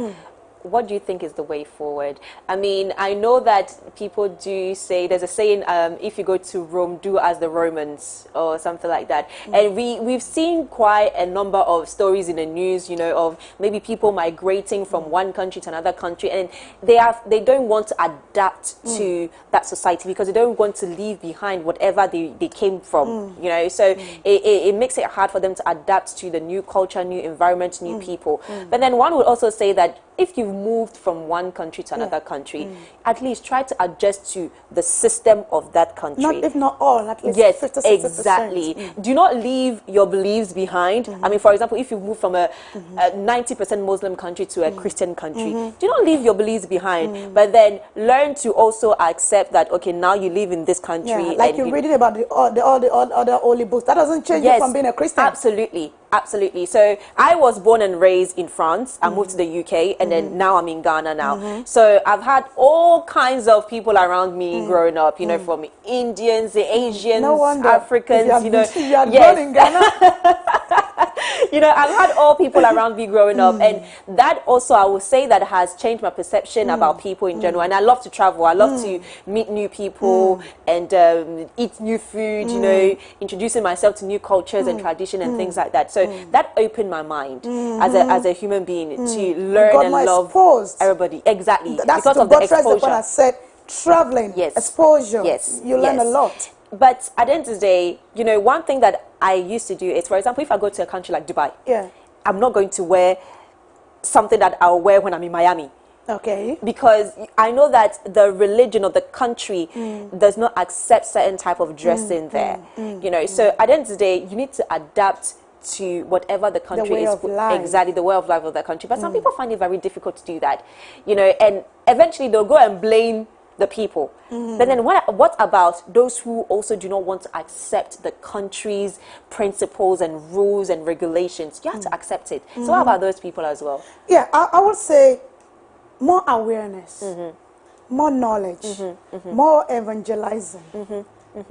what do you think is the way forward? I mean, I know that people do say, there's a saying, if you go to Rome, do as the Romans, or something like that. And we've seen quite a number of stories in the news, of maybe people migrating from one country to another country, and they don't want to adapt to that society because they don't want to leave behind whatever they came from, So it makes it hard for them to adapt to the new culture, new environment, new people. But then one would also say that if you've moved from one country to another country, at least try to adjust to the system of that country. If not all, at least 50, 60%. Exactly. Do not leave your beliefs behind. I mean, for example, if you move from a 90% Muslim country to a Christian country, do not leave your beliefs behind. But then learn to also accept that, now you live in this country. Yeah, like you're reading about all the other holy books. That doesn't change you from being a Christian. Absolutely. Absolutely. So I was born and raised in France. I moved to the UK, and then now I'm in Ghana now. So I've had all kinds of people around me growing up, from Indians, the Asians, Africans, you are born in Ghana. I've had all people around me growing up, and that also, I would say, that has changed my perception about people in general. And I love to travel. I love to meet new people and eat new food, introducing myself to new cultures and tradition and things like that. So that opened my mind as a human being to learn and love everybody. Exactly. That's because of the exposure. What I said, traveling, exposure. Yes. You learn a lot. But at the end of the day, one thing that I used to do is, for example, if I go to a country like Dubai, I'm not going to wear something that I'll wear when I'm in Miami. Okay. Because I know that the religion of the country does not accept certain type of dressing there. So at the end of the day, you need to adapt to whatever the country is. Exactly, the way of life of that country. But some people find it very difficult to do that. And eventually they'll go and blame the people. But then what about those who also do not want to accept the country's principles and rules and regulations? You have to accept it. So what about those people as well? Yeah, I would say more awareness, more knowledge, more evangelizing,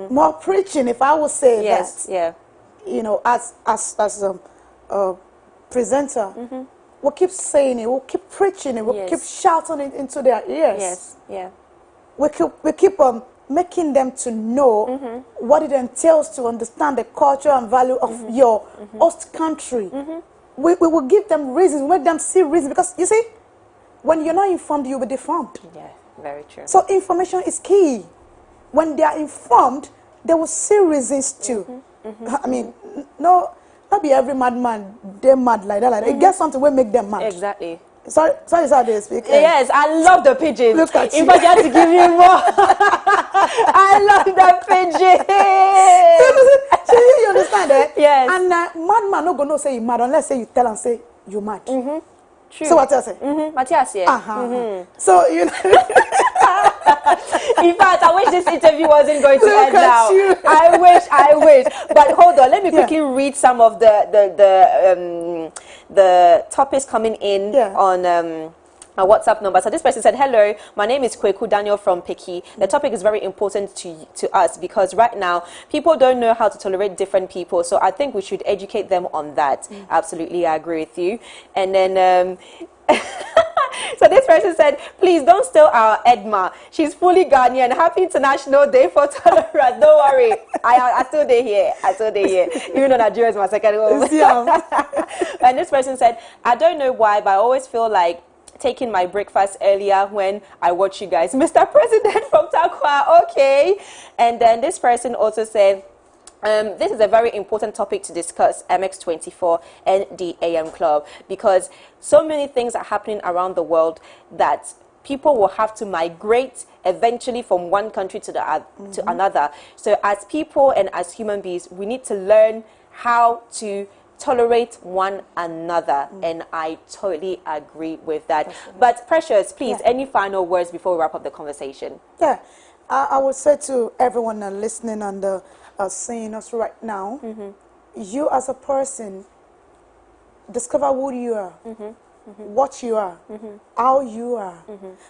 more preaching, if I would say that. Yeah. As a presenter, we'll keep saying it, we'll keep preaching it, we'll keep shouting it into their ears. Yes, yeah. We keep making them to know what it entails to understand the culture and value of your host country. We will give them reasons, make them see reasons, because you see, when you're not informed, you'll be deformed. Yeah, very true. So information is key. When they are informed, they will see reasons too. I mean, not be every madman, they're mad like that. It gets something will make them mad. Exactly. Sorry how they speak. Yes, I love the pigeons. Look at you. If I had to give you more. I love the pigeons. You understand that? Yes. And madman not gonna say you mad unless say you tell and say you mad. True. So what I say? Matthias, yeah. So In fact, I wish this interview wasn't going to end now. I wish. But hold on, let me quickly read some of the topics coming in on a WhatsApp number. So this person said, hello, my name is Kweku Daniel from Piki. The topic is very important to us because right now people don't know how to tolerate different people. So I think we should educate them on that. Absolutely, I agree with you. And then so this person said, please don't steal our Edma. She's fully Ghanaian. Happy International Day for Tolerance. Don't worry. I still there here. Even though Nigeria is my second home. And this person said, I don't know why, but I always feel like taking my breakfast earlier when I watch you guys. Mr. President from Takwa, okay. And then this person also said, this is a very important topic to discuss, MX24 and the AM Club, because so many things are happening around the world that people will have to migrate eventually from one country to to another. So as people and as human beings, we need to learn how to tolerate one another, and I totally agree with that. But Precious, please, any final words before we wrap up the conversation? Yeah, I would say to everyone listening and seeing us right now, you as a person, discover who you are, what you are, how you are.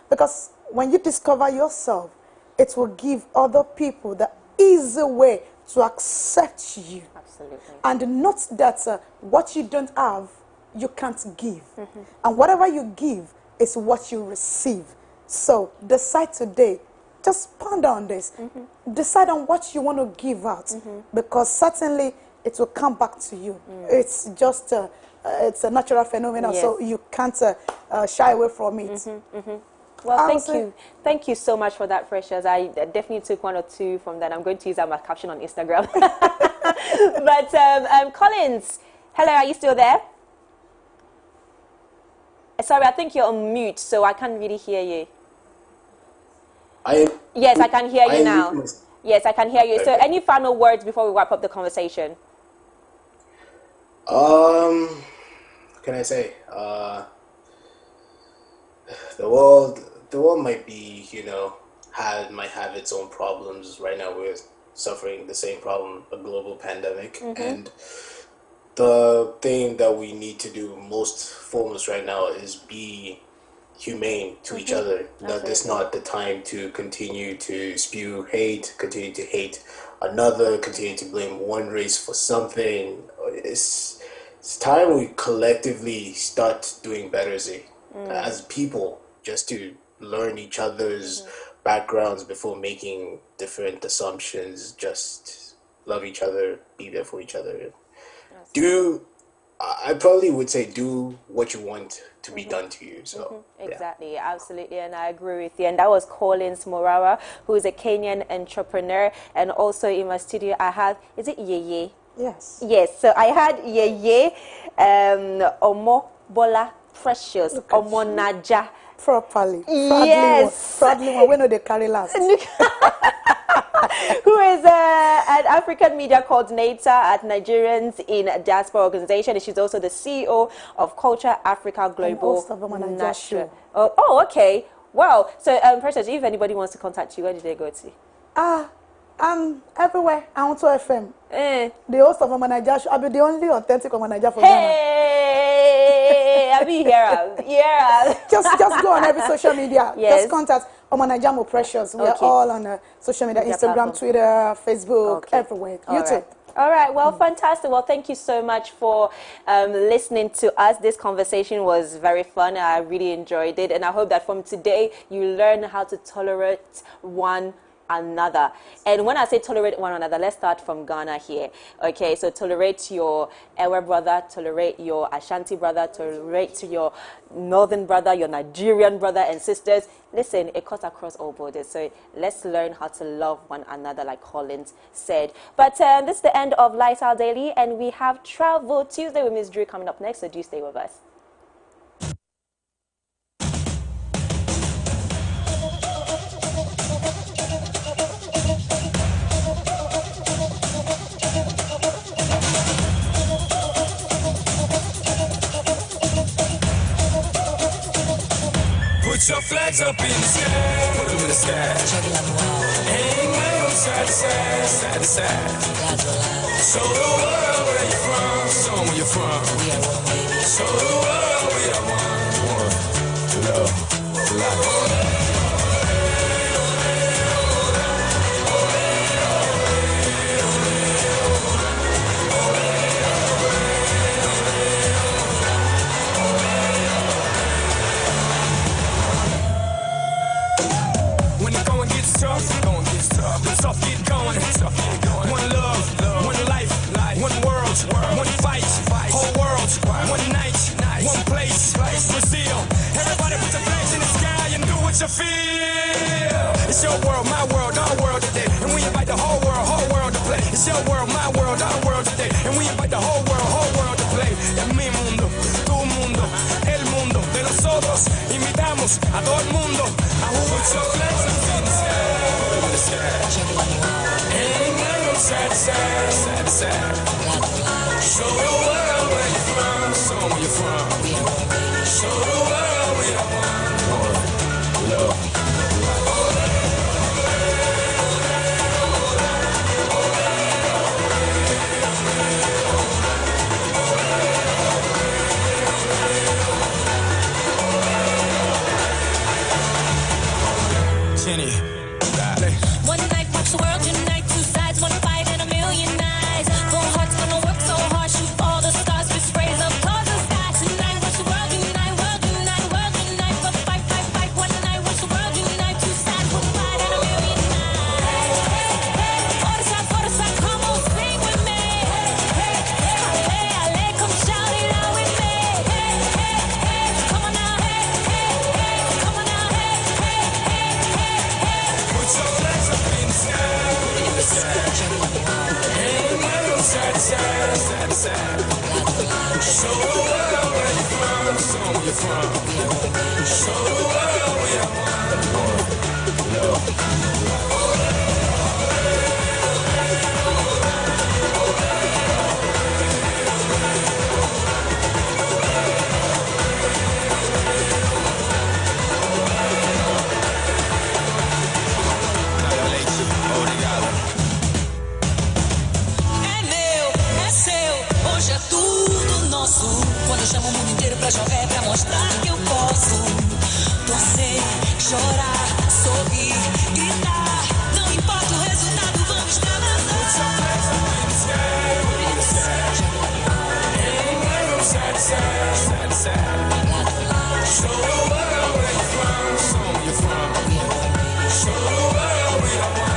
Because when you discover yourself, it will give other people the easy way to accept you. Absolutely. And note that what you don't have, you can't give. And whatever you give is what you receive. So decide today, just ponder on this. Decide on what you want to give out, because certainly it will come back to you. It's just it's a natural phenomenon, so you can't shy away from it. Well, thank you so much for that, Precious. I definitely took one or two from that. I'm going to use that as my caption on Instagram. But Collins, hello, are you still there? Sorry, I think you're on mute, so I can't really hear you. Yes, I can hear you now. Yes, I can hear you. So any final words before we wrap up the conversation? Can I say? The world might be, might have its own problems. Right now we're suffering the same problem, a global pandemic. And the thing that we need to do most foremost right now is be humane to each other. That is not the time to continue to spew hate, continue to hate another, continue to blame one race for something. It's time we collectively start doing better as people, just to learn each other's backgrounds before making different assumptions. Just love each other, be there for each other. I probably would say do what you want to be done to you. So exactly, absolutely, and I agree with you. And that was Collins Morara, who is a Kenyan entrepreneur, and also in my studio I have, is it Yeye? Yes. Yes, so I had Yeye, Omo Bola Precious, Omo Naja. Properly. Yes. Proudly one. We know they carry last. Who is an African media coordinator at Nigerians in Diaspora Organization. And she's also the CEO of Culture Africa Global National. Oh, okay. Wow. So, Precious, if anybody wants to contact you, where did they go to? Everywhere. I want to FM. The host of Omanaja Show. I'll be the only authentic Omanaja for Ghana. Hey, I'll be here. Just go on every social media. Just contact Omanaja Mo Precious. We're all on social media, Instagram, Twitter, Facebook, everywhere. YouTube. All right, well, fantastic. Well, thank you so much for listening to us. This conversation was very fun. I really enjoyed it. And I hope that from today, you learn how to tolerate one another. And when I say tolerate one another, let's start from Ghana here. Okay, so tolerate your Ewe brother, tolerate your Ashanti brother, tolerate your Northern brother, your Nigerian brother and sisters. Listen, it cuts across all borders. So let's learn how to love one another, like Collins said. But this is the end of Lifestyle Daily, and we have Travel Tuesday with Miss Drew coming up next, so do stay with us. Put your flags up in the sky. Put them in the sky. Hang them side to side, side to side. Show the world where you're from. Show them where you're from. Show the world we are one. Love, life. Tough get going, one love, one life, one world, one fight, whole world, one night, one place, Brazil. Everybody put the flags in the sky and do what you feel. It's your world, my world, our world today, and we invite the whole world to play. It's your world, my world, our world today, and we invite the whole world to play. Es mi mundo, tu mundo, el mundo de nosotros. Invitamos a todo el mundo a jugar your flags in the sky. Side to side, side to side. Show the world where you're from. Show them where you're from. Show the world we are one. Love. Jenny. One night, watch the world unite. Two sides, one fight, and a million eyes. Full hearts gonna work so hard, shoot all the stars, with sprays of clouds and sky. Tonight, watch the world unite, world unite, world unite. But fight, fight, fight. One night, watch the world unite. Two sides, one fight, and a million eyes. Order side, come on, sing with me. Ale, ale, come shout it out with me. Come on now, come on now, Put your flags up in the sky. Hang them side to side, side to side. Show the world where you're from. Show them where you're from. Show the world we are one. Love. Hoje é tudo nosso. Quando eu chamo o mundo inteiro pra jogar é pra mostrar que eu posso. Torcer, chorar, sorrir, gritar. Não importa o resultado, vamos extravasar. Side to side, side to side. Show the world where you're from. Show them where you're from. Show the world we are one.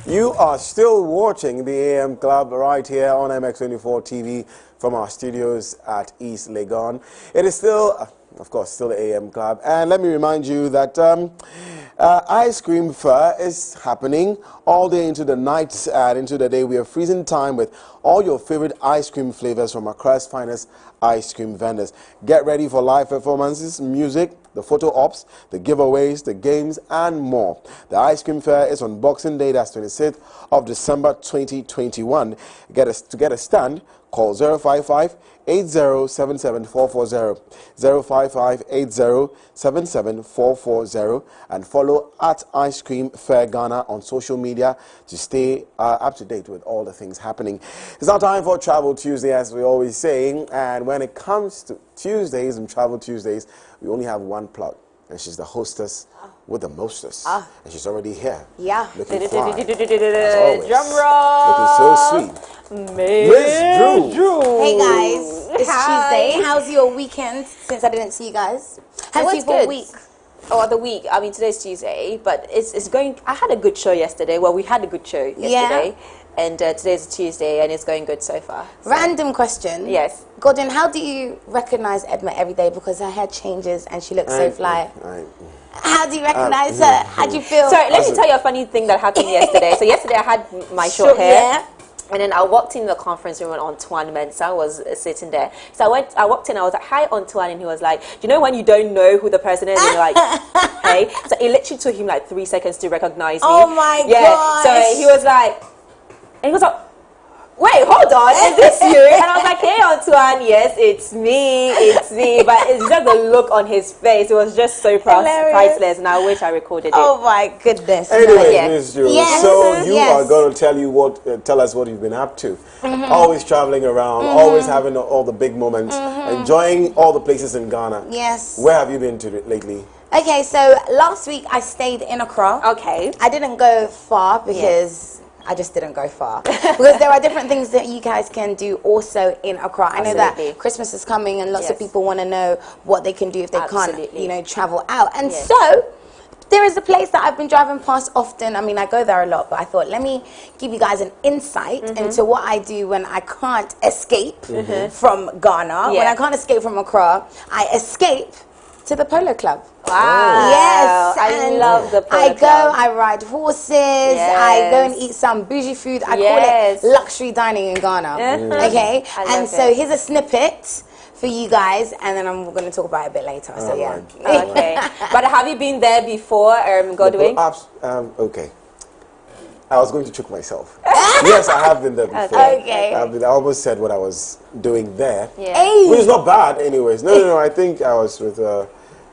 You are still watching the AM Club right here on MX24 TV from our studios at East Legon. It is still, of course, still the AM Club. And let me remind you that ice cream fair is happening all day into the night and into the day. We are freezing time with all your favorite ice cream flavors from Accra's finest ice cream vendors. Get ready for live performances, music, the photo ops, the giveaways, the games, and more. The ice cream fair is on Boxing Day, that's 26th of December 2021. To get a stand, call 055-8077-440, 055-8077-440, and follow at Ice Cream Fair Ghana on social media to stay up to date with all the things happening. It's now time for Travel Tuesday, as we always say, and when it comes to Tuesdays and Travel Tuesdays, we only have one plug. and she's the hostess with the mostest. And she's already here. Yeah. Looking fine, as always. Drum roll. Looking so sweet. Miss Drew. Hey guys, it's Tuesday. How's your weekend since I didn't see you guys? How's your whole week? Oh, the week. I mean, today's Tuesday, but it's going. I had a good show yesterday. Well, we had a good show yesterday, and today's Tuesday, and it's going good so far. So. Random question. Yes. Godwin, how do you recognize Edma every day because her hair changes and she looks so fly? How do you recognize her? How do you feel? Sorry, let me tell you a funny thing that happened yesterday. So yesterday I had my short hair. Yeah. And then I walked in the conference room and Antoine Mensah was sitting there. So I walked in, I was like, hi Antoine, and he was like, you know when you don't know who the person is, and you're like, hey? So it literally took him like 3 seconds to recognize me. Oh my gosh. So he was like, wait, hold on, is this you? And I was like, hey Antoine, yes, it's me. But it's just the look on his face. It was just so priceless, and I wish I recorded it. Oh my goodness. Anyway, Miss Drew, so you are going to tell us what you've been up to. Always traveling around, always having all the big moments, enjoying all the places in Ghana. Yes. Where have you been to lately? Okay, so last week I stayed in Accra. Okay. I didn't go far because I just didn't go far. Because there are different things that you guys can do also in Accra. I know that Christmas is coming and lots of people want to know what they can do if they can't, you know, travel out. And so there is a place that I've been driving past often. I mean, I go there a lot, but I thought, let me give you guys an insight into what I do when I can't escape from Ghana. When I can't escape from Accra, I escape to the Polo Club. Wow. Yes. I love the Polo Club. I go, I ride horses, I go and eat some bougie food. I call it luxury dining in Ghana. Okay? And so here's a snippet for you guys, and then I'm going to talk about it a bit later. So yeah. Okay. But have you been there before, Godwin? Okay. I was going to trick myself. Yes, I have been there before. Okay. I almost said what I was doing there. Hey. Which is not bad anyways. No. I think I was with...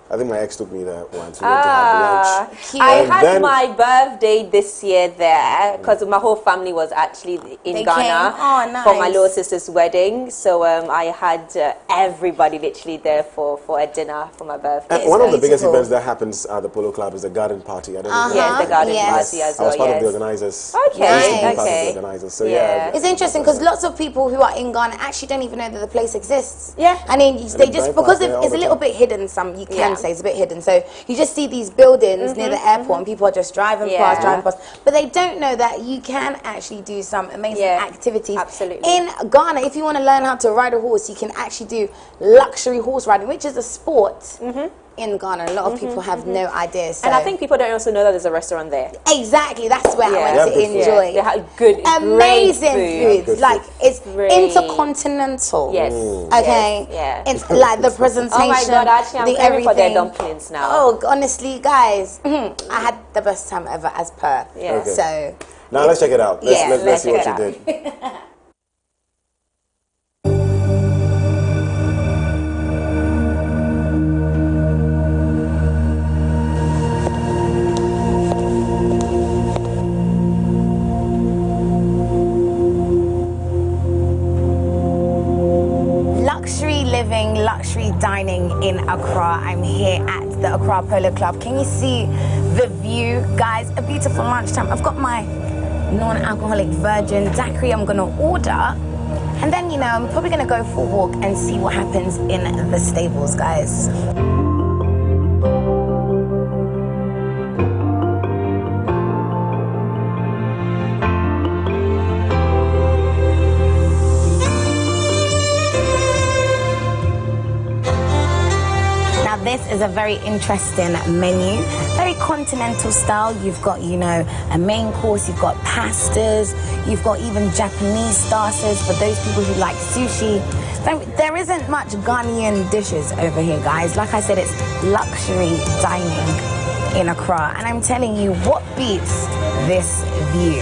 I think my ex took me there once. We went to have lunch. I had my birthday this year there because my whole family was actually in Ghana for my little sister's wedding. So I had everybody literally there for a dinner for my birthday. And one of the biggest events that happens at the Polo Club is the garden party. I don't know. Yes, the garden party as well. I was part of the organizers. Okay. I used to be part of the organizers. So yeah. It's interesting because lots of people who are in Ghana actually don't even know that the place exists. Yeah. And then they just, because it's a little bit hidden, you can say it's a bit hidden. So you just see these buildings near the airport and people are just driving past. But they don't know that you can actually do some amazing activities. Absolutely. In Ghana, if you want to learn how to ride a horse, you can actually do luxury horse riding, which is a sport. In Ghana, a lot of people have no idea. So. And I think people don't also know that there's a restaurant there. Exactly, that's where I went to enjoy. They have good, amazing food. Like it's intercontinental. Yes. Okay. It's like the presentation. Oh my God! Actually, I'm craving for their dumplings now. Oh, honestly, guys, I had the best time ever as per. Yeah. Okay. So. Now let's check it out. Let's see what you did. Luxury dining in Accra. I'm here at the Accra Polo Club. Can you see the view, guys? A beautiful lunchtime. I've got my non-alcoholic virgin daiquiri I'm gonna order, and then I'm probably gonna go for a walk and see what happens in the stables, guys. This is a very interesting menu, very continental style. You've got, a main course, you've got pastas, you've got even Japanese starters for those people who like sushi. There isn't much Ghanaian dishes over here, guys. Like I said, it's luxury dining in Accra. And I'm telling you, what beats this view?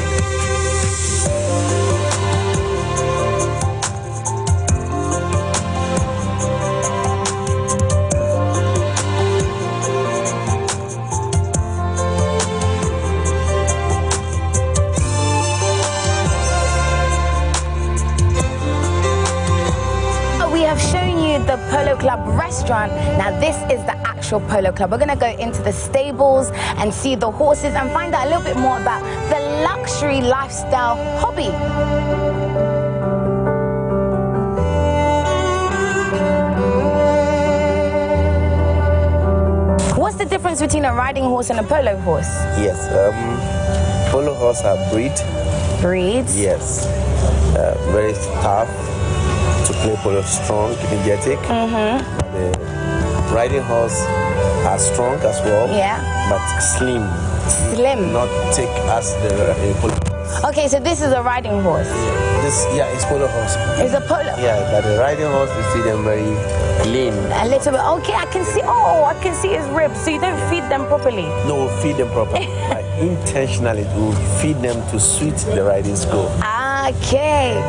Polo Club restaurant. Now this is the actual Polo Club. We're gonna go into the stables and see the horses and find out a little bit more about the luxury lifestyle hobby. What's the difference between a riding horse and a polo horse? Yes, polo horse are breeds. Yes, very tough to play polo, strong, energetic. The riding horse are strong as well. Yeah, but slim. Not thick as the polo. Okay, so this is a riding horse. It's polo horse. It's a polo. Yeah, but the riding horse, you see them very lean. A little bit. Okay, I can see. Oh, I can see his ribs. So you don't feed them properly? No, feed them properly. Intentionally, we feed them to suit the riding school. Okay.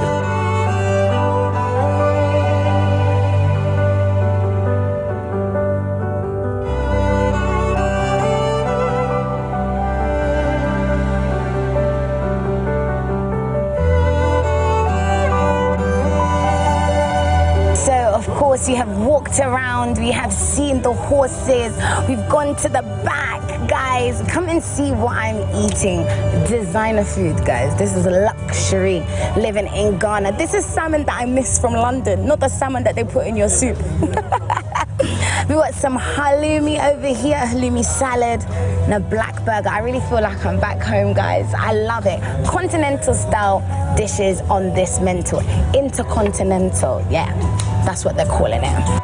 We have walked around, we have seen the horses, we've gone to the back. Guys, come and see what I'm eating. Designer food, guys. This is luxury living in Ghana. This is salmon that I miss from London, not the salmon that they put in your soup. We got some halloumi over here, halloumi salad, and a black burger. I really feel like I'm back home, guys. I love it. Continental style dishes on this menu. Intercontinental, yeah. That's what they're calling it.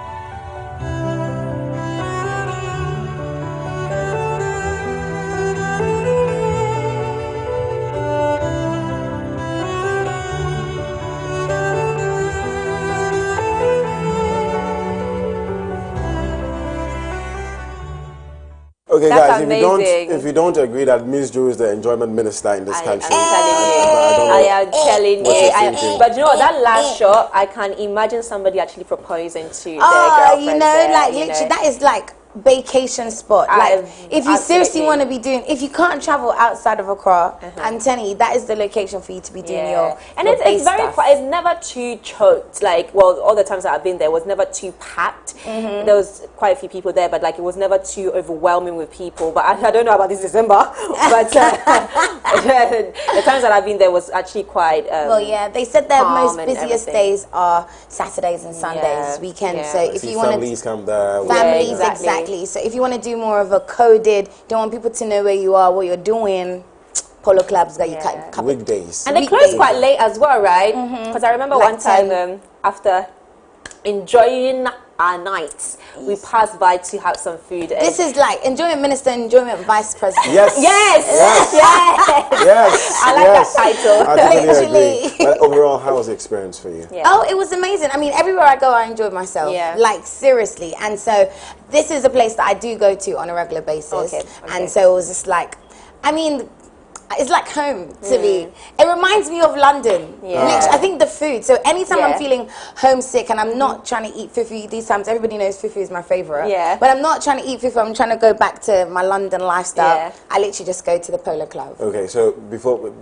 Okay, That's guys, amazing. if you don't agree that Miss Drew is the enjoyment minister in this country, I am telling you. But you know what, that last shot, shot, I can imagine somebody actually proposing to their oh, girlfriend. you know, there, like you literally, know. that is like vacation spot. Like, if you seriously want to be doing, if you can't travel outside of Accra, I'm telling you, that is the location for you to be doing your and your it's base very stuff. quiet. It's never too choked. Like, well, all the times that I've been there, it was never too packed. There was quite a few people there, but like it was never too overwhelming with people. But I don't know about this December, but the times that I've been there was actually quite. Well, yeah, they said their most and busiest everything. days are Saturdays and Sundays, weekends. So if you want families come there, families, exactly. So if you want to do more of a coded, don't want people to know where you are, what you're doing, Polo Club's got you covered. Weekdays. And they close quite late as well, right? Because I remember Like one time after enjoying our nights, we passed by to have some food. This is like enjoyment minister, enjoyment vice president. Yes. I like that title. I totally agree. But overall, how was the experience for you? Oh, it was amazing. I mean, everywhere I go, I enjoyed myself. Like, seriously. And so, this is a place that I do go to on a regular basis. And so, it was just like, I mean, it's like home to me. It reminds me of London. I think the food. So anytime I'm feeling homesick and I'm not trying to eat fufu, these times everybody knows fufu is my favorite. But I'm not trying to eat fufu. I'm trying to go back to my London lifestyle. I literally just go to the Polo Club. Okay, so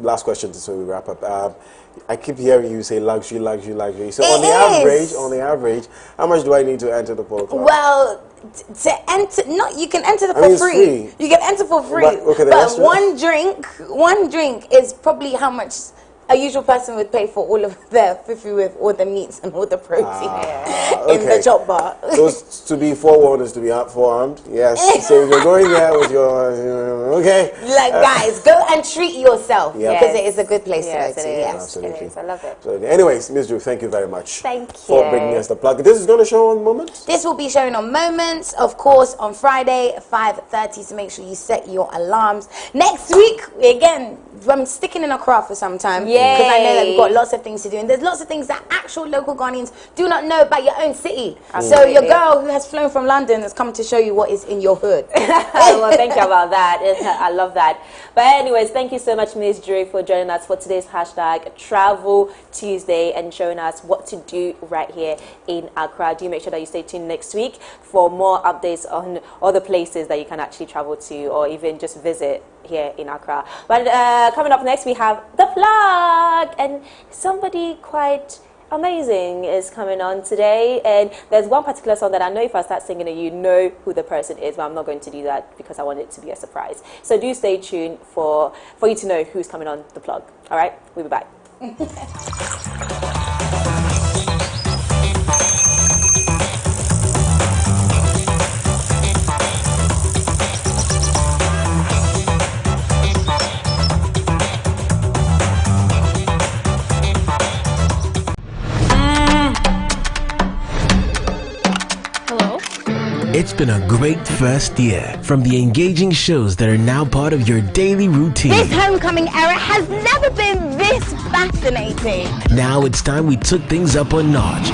last question so we wrap up. I keep hearing you say luxury, luxury, luxury. So on the average, how much do I need to enter the Polo Club? Well, to enter, you can enter for free. You can enter for free. But one drink is probably how much a usual person would pay for all of their fufu with all the meats and all the protein in the chop bar. So to be forewarned is to be forearmed. Yes. So if you're going there with your like guys, go and treat yourself because it is a good place to go to. Yes, absolutely. I love it. So anyways, Ms. Drew, thank you very much. Thank you for bringing us the plug. This is going to show on Moments. This will be showing on Moments, of course, on Friday at 5:30. So make sure you set your alarms. Next week, again, I'm sticking in Accra for some time because I know that we've got lots of things to do, and there's lots of things that actual local Ghanaians do not know about your own city. So your girl who has flown from London has come to show you what is in your hood. Well, thank you about that. I love that. But anyways, thank you so much, Ms. Drew, for joining us for today's hashtag Travel Tuesday and showing us what to do right here in Accra. Do make sure that you stay tuned next week for more updates on other places that you can actually travel to or even just visit here in Accra. But coming up next, we have The Plug and somebody quite amazing is coming on today, and there's one particular song that I know if I start singing it, you know who the person is, but I'm not going to do that because I want it to be a surprise. So do stay tuned for you to know who's coming on the plug. All right, we'll be back. It's been a great first year, from the engaging shows that are now part of your daily routine. This homecoming era has never been this fascinating. Now it's time we took things up a notch.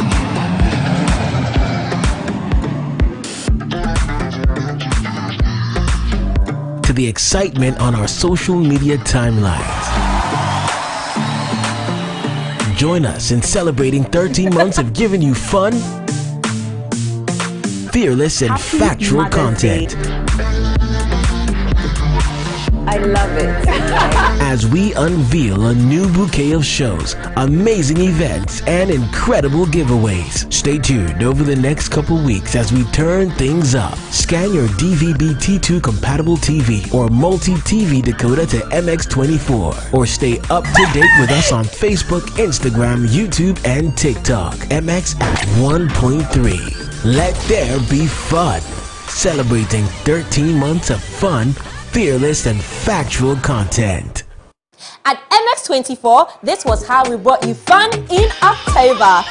To the excitement on our social media timelines. Join us in celebrating 13 months of giving you fun, fearless and factual content. I love it. As we unveil a new bouquet of shows, amazing events, and incredible giveaways. Stay tuned over the next couple weeks as we turn things up. Scan your DVB-T2 compatible TV or multi-TV decoder to MX24, or stay up to date with us on Facebook, Instagram, YouTube, and TikTok. MX at 1.3. Let there be fun. Celebrating 13 months of fun, fearless and factual content. At MX24, this was how we brought you fun in October.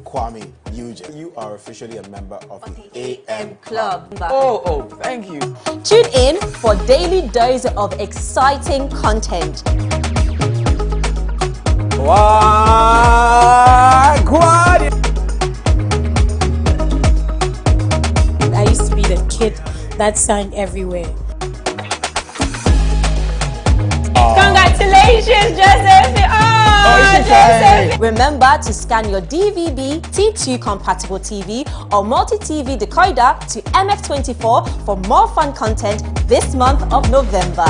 Kwame, you are officially a member of the AM Club. Oh, thank you. Tune in for daily dose of exciting content. I used to be the kid that sang everywhere. Congratulations, Joseph! Joseph! Remember to scan your DVB T2 compatible TV or multi-TV decoder to MX24 for more fun content this month of November.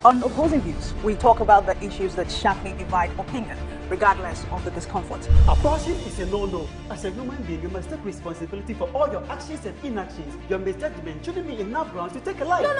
On Opposing Views, we talk about the issues that sharply divide opinion, regardless of the discomfort. Abortion is a no-no. As a human being, you must take responsibility for all your actions and inactions. Your misjudgment shouldn't be enough grounds to take a life. No.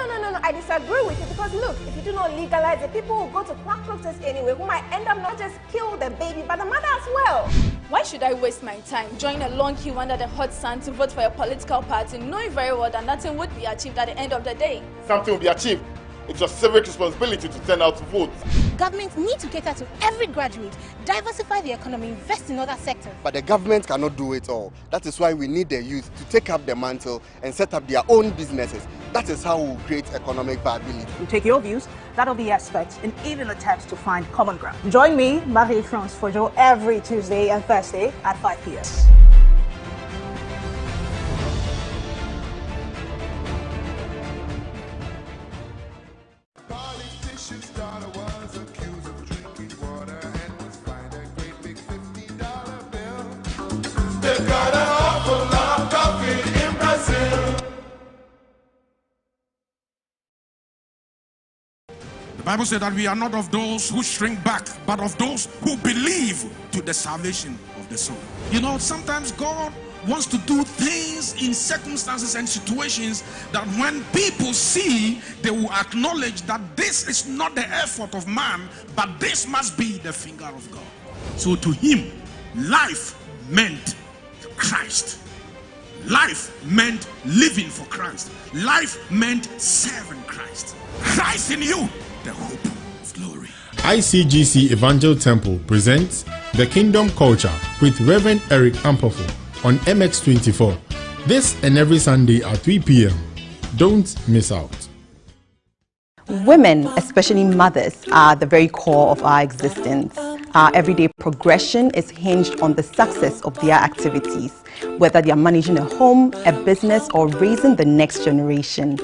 I disagree with you because look, if you do not legalize it, people will go to quack doctors anyway who might end up not just kill the baby, but the mother as well. Why should I waste my time joining a long queue under the hot sun to vote for a political party, knowing very well that nothing would be achieved at the end of the day? Something will be achieved. It's your civic responsibility to turn out to vote. Governments need to cater to every graduate, diversify the economy, invest in other sectors. But the government cannot do it all. That is why we need the youth to take up the mantle and set up their own businesses. That is how we will create economic viability. We take your views, that of the experts, and even attempts to find common ground. Join me, Marie-France Fojo, every Tuesday and Thursday at 5 p.m. The Bible said that we are not of those who shrink back, but of those who believe to the salvation of the soul. You know, sometimes God wants to do things in circumstances and situations that when people see, they will acknowledge that this is not the effort of man, but this must be the finger of God. So to him, life meant Christ. Life meant living for Christ. Life meant serving Christ. Christ in you, the hope of glory. ICGC Evangel Temple presents The Kingdom Culture with Reverend Eric Ampofo on MX24. This and every Sunday at 3 p.m. Don't miss out. Women, especially mothers, are the very core of our existence. Our everyday progression is hinged on the success of their activities, whether they are managing a home, a business, or raising the next generation.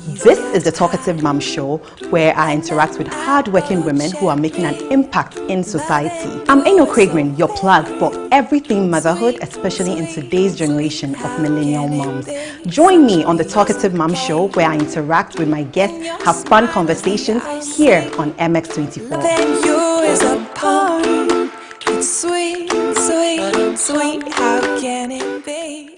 This is the Talkative Mom Show, where I interact with hardworking women who are making an impact in society. I'm Eno Craigrin, your plug for everything motherhood, especially in today's generation of millennial moms. Join me on the Talkative Mom Show, where I interact with my guests, have fun conversations here on MX24. Than you is a poem. It's sweet, sweet, sweet. How can it be?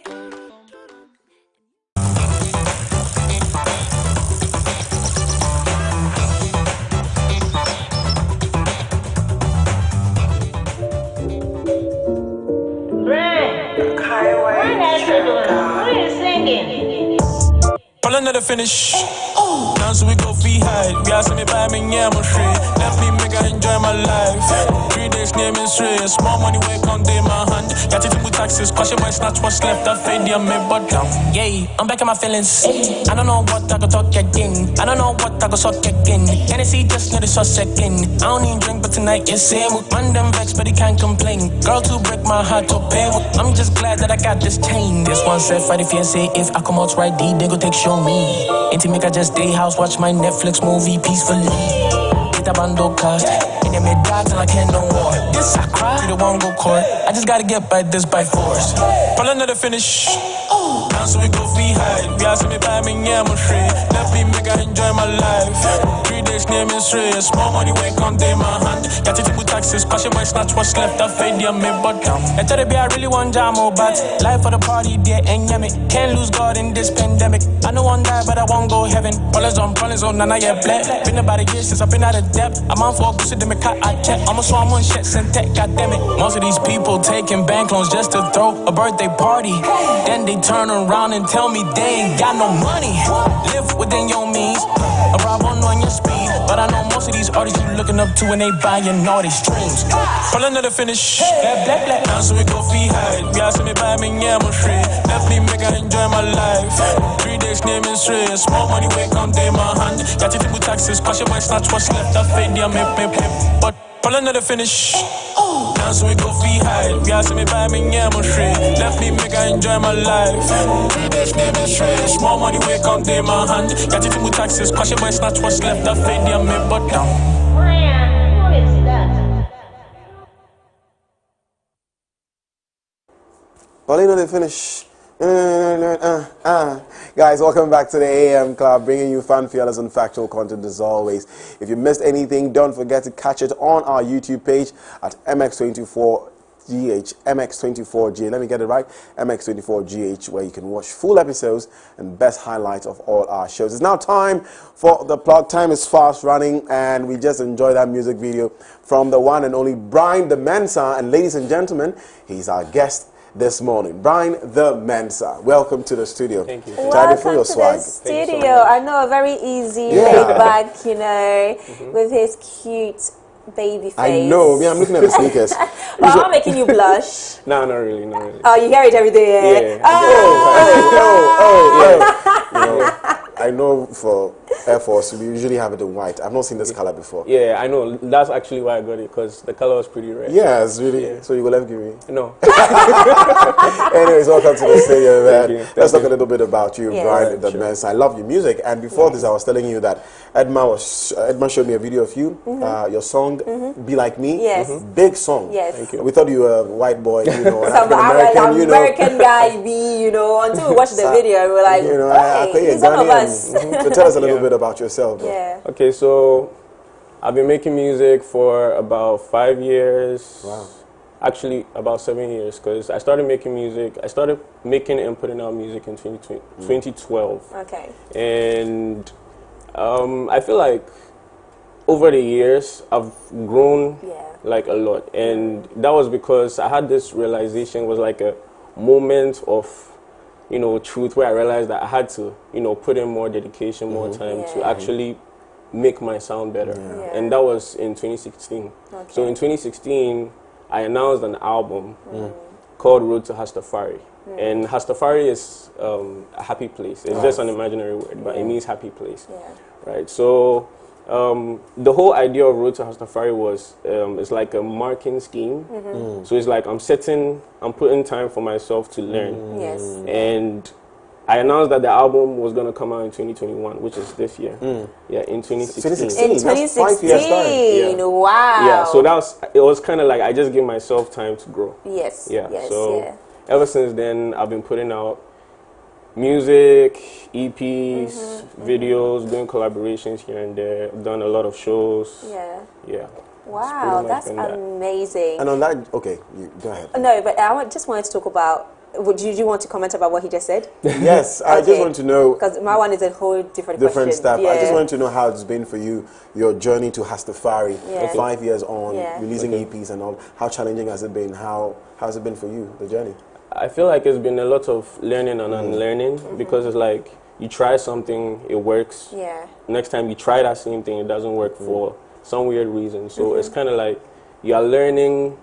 Pulling to the finish. Now so we go fee high. We ask me buy me yeah, I'm free. Let me make I enjoy my life. 3 days naming straight. Small money wake on day my hand. Got it with taxes. Cause your boy snatch what's left. I fade the me but down. Yeah, I'm back in my feelings. I don't know what I go talk again. I don't know what I go suck again. Hennessy just know the sauce again. I don't even drink but tonight it's same. Man them vex but he can't complain. Girl to break my heart to pay. I'm just glad that I got this chain. This one said for the fiancé. If I come out right D, they go take show me. Ain't make I just stay house, watch my Netflix movie peacefully. Get a bando cast, and then mid die till I can't no more. This I cry, you don't want go court. I just gotta get by this by force. Pull another finish. Now so we go fee high. We ask me buy me yeah, I'm free. Let me make I enjoy my life. 3 days naming straight. Small money wake on day my hand. Got it with taxes, cause your boy snatch what's left. I fade the me but down. I tell you, I really want jam but life for the party, there ain't yummy. Can't lose God in this pandemic. I know one die, but I won't go heaven. Police on, and I get black. Been about a year since I've been out of debt. I'm on for a goose, them cut I check. I'm a swarm on shit, and tech, goddammit. Most of these people taking bank loans just to throw a birthday party. Then they turn around and tell me they ain't got no money. Live within your means. A problem on your speed. But I know most of these artists you looking up to and they buying all these streams. Pull another finish. Black. Now so we go fee high. We ask me buy me yeah, I'm free. Let me make I enjoy my life. 3 days naming straight. Small money wake on day my hand. Got it with taxes. Cause your boy snatch what's left. I fade the me. But pull another finish. Now so we go fee high. We ask me buy me yeah, I'm free. Let me make I enjoy my life. 3 days naming straight. Small money wake on day my hand. Got it with taxes. Cause your boy snatch what's left. I fade the me. But down. Paulino, they finish. Guys, welcome back to the AM Club, bringing you fun, fearless, and factual content as always. If you missed anything, don't forget to catch it on our YouTube page at MX24GH, MX24GH. Let me get it right, MX24GH, where you can watch full episodes and best highlights of all our shows. It's now time for the plug. Time is fast running, and we just enjoyed that music video from the one and only Brian the Mensa. And ladies and gentlemen, he's our guest this morning. Brian the Mensa, welcome to the studio. Thank you. Welcome to the studio. I know, a very easy, laid back, you know, with his cute baby face. I know. Yeah, I'm looking at the sneakers. Well, I'm making you blush. No, not really, not really. Oh, you hear it every day. Yeah. I know for Air Force, we usually have it in white. I've not seen this color before. Yeah, I know. That's actually why I got it, because the color was pretty rare. Yeah, it's really. Yeah. So you will have give me? No. Anyways, welcome to the studio, man. Let's talk a little bit about you, Brian the Mensa. I love your music. And before this, I was telling you that Edma showed me a video of you, your song, Be Like Me. Yes. Big song. Yes. Thank you. We thought you were a white boy, you know, an some American guy, you know, until we watched the video, we were like, you know, hey, he's one of us. So tell us a little bit about yourself, bro. Yeah. Okay, so I've been making music for about 5 years. Wow. Actually, about 7 years, because I started making music. I started making and putting out music in 2012. Okay. And I feel like over the years, I've grown like a lot. And that was because I had this realization, was like a moment of, you know, truth, where I realized that I had to, you know, put in more dedication, more time to actually make my sound better. And that was in 2016. Okay. So in 2016, I announced an album called Road to Hastafari. And Hastafari is a happy place. It's just an imaginary word, but it means happy place. Right? So the whole idea of Road to Hastafari was, it's like a marking scheme. So it's like I'm putting time for myself to learn. Yes. And I announced that the album was going to come out in 2021, which is this year. Yeah, in 2016. In 2016, wow. Yeah, so it was kind of like I just gave myself time to grow. Yes. Yeah. Yes, so ever since then, I've been putting out music, EPs, videos, doing collaborations here and there. I've done a lot of shows. Yeah. Wow, that's amazing. And on that, okay, go ahead. No, but I just wanted to talk about. Would you want to comment about what he just said? Yes, I just want to know, because my one is a whole different question. stuff. I just want to know how it's been for you, your journey to Hastafari, 5 years on, releasing EPs and all. How challenging has it been? How's it been for you, the journey? I feel like it's been a lot of learning and unlearning because it's like you try something, it works. Next time you try that same thing, it doesn't work for some weird reason. So it's kind of like you are learning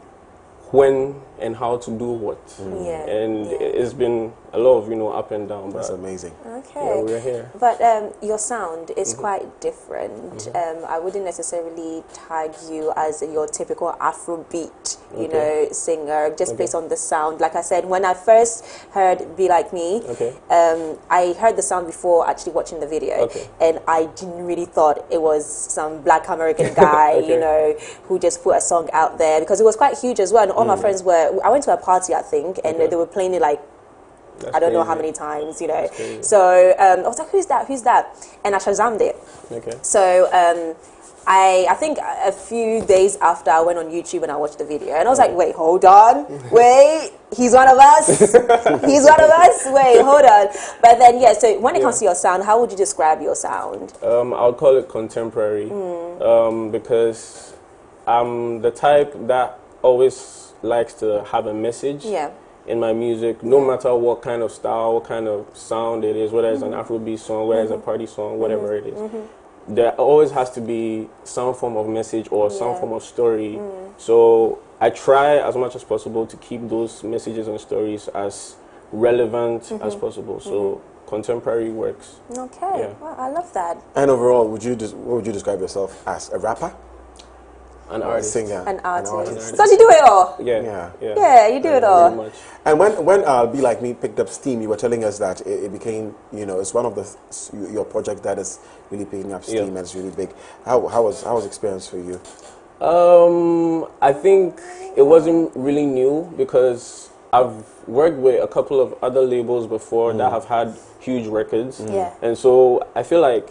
when and how to do what. And it's been a lot of, up and down. That's amazing. Okay. Yeah, we're here. But your sound is quite different. I wouldn't necessarily tag you as your typical Afrobeat, you know, singer, just based on the sound. Like I said, when I first heard Be Like Me, I heard the sound before actually watching the video, and I didn't really thought it was some Black American guy, you know, who just put a song out there, because it was quite huge as well. And all my friends I went to a party, I think, and they were playing it like, I don't know how many times, you know. So I was like, who's that? And I Shazammed it. So I think a few days after, I went on YouTube and I watched the video, and I was like, wait, hold on, wait, he's one of us, he's one of us, wait, hold on. But then, so when it comes to your sound, how would you describe your sound? I'll call it contemporary, because I'm the type that always likes to have a message in my music, no matter what kind of style, what kind of sound it is, whether it's an Afrobeat song, whether it's a party song, whatever it is. There always has to be some form of message or some form of story. So I try as much as possible to keep those messages and stories as relevant as possible. So contemporary works. Okay, well, I love that. And overall, what would you describe yourself as? A rapper? An artist. Singer. An artist. So you do it all? Yeah, you do it all. Very much. And when Be Like Me picked up steam, you were telling us that it became, it's one of your project that is really picking up steam and it's really big. How was experience for you? I think it wasn't really new because I've worked with a couple of other labels before that have had huge records. And so I feel like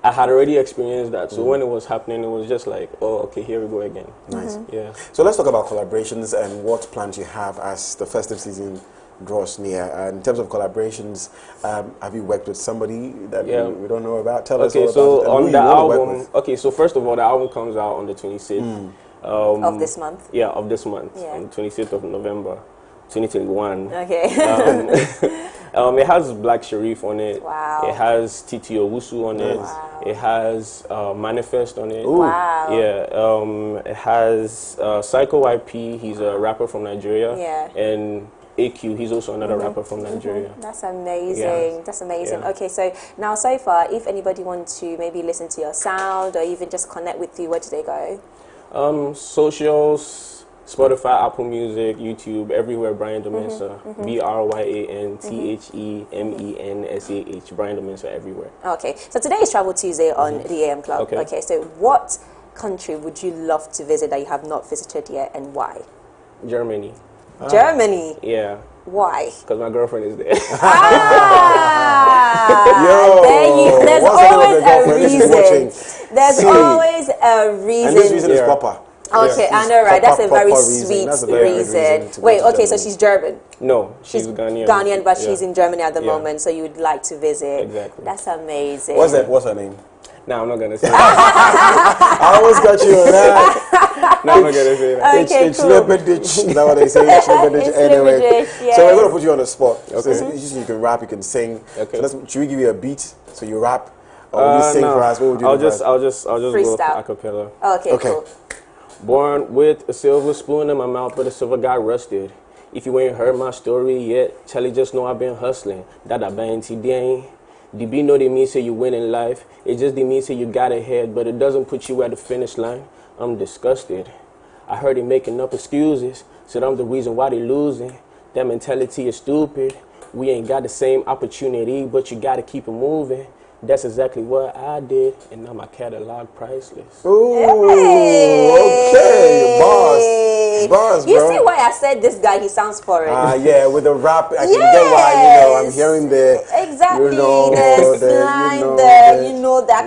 I had already experienced that, so when it was happening, it was just like, oh, okay, here we go again. Nice. Yeah. So let's talk about collaborations and what plans you have as the festive season draws near. In terms of collaborations, have you worked with somebody that we don't know about? Tell us all about it. So on the album, so first of all, the album comes out on the 26th. Of this month? Yeah, of this month, on the 26th of November, 2021. Okay. It has Black Sharif on it. Wow. It has Titi Owusu on it. Wow. It has Manifest on it. Ooh. Wow. Yeah. It has Psycho YP. He's a rapper from Nigeria. Yeah. And AQ. He's also another rapper from Nigeria. That's amazing. That's amazing. Okay, so now so far, if anybody wants to maybe listen to your sound or even just connect with you, where do they go? Socials. Spotify, Apple Music, YouTube, everywhere, Brian Domensa. BRYANTHEMENSAH. Brian Domensa everywhere. Okay, so today is Travel Tuesday on the AM Club. Okay, so what country would you love to visit that you have not visited yet, and why? Germany. Germany? Yeah. Why? Because my girlfriend is there. There's always a reason. There's always a reason. And this reason is proper. Okay, I know, right? That's a very sweet reason. Wait, okay, so she's German? No, she's Ghanaian. Ghanaian, but she's in Germany at the moment, so you would like to visit. Exactly. That's amazing. What's her name? No, I'm not going to say that. I almost got you on that. No, I'm not going to say that. Okay, it's Schlipperditch. Is that what they say? Schlipperditch. Anyway. Yes. So we're going to put you on the spot. Okay. So you can rap, you can sing. Okay. So should we give you a beat so you rap? Or will you sing for us? What would you do? I'll just freestyle. Go a cappella. Okay, cool. Born with a silver spoon in my mouth, but the silver got rusted. If you ain't heard my story yet, Charlie, just know I've been hustling. That I been today. The B know they mean say you win in life. It just they mean say you got ahead, but it doesn't put you at the finish line. I'm disgusted. I heard they making up excuses, said I'm the reason why they losing. That mentality is stupid. we ain't got the same opportunity, but you got to keep it moving. That's exactly what I did, and now my catalog priceless. Ooh, okay, bars, You bro. see why I said this guy? He sounds foreign. Yeah, with the rap, I can get why. I'm hearing the exactly the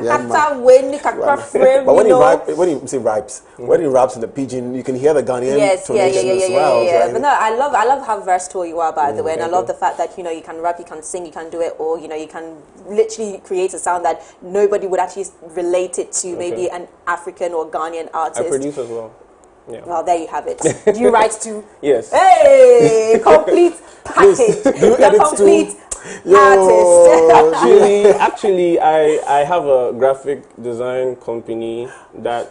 kata weni kata frame. But when he raps, when he raps in the pidgin, you can hear the Ghanaian tonation as well. Yeah. But no, I love how versatile you are, by the way, and I love the fact that you can rap, you can sing, you can do it all. You can literally create a sound that nobody would actually relate it to, maybe an African or Ghanaian artist. I produce as well. Yeah. Well, there you have it. Do you write too? Yes. Hey, complete package. The complete artist. actually, I have a graphic design company that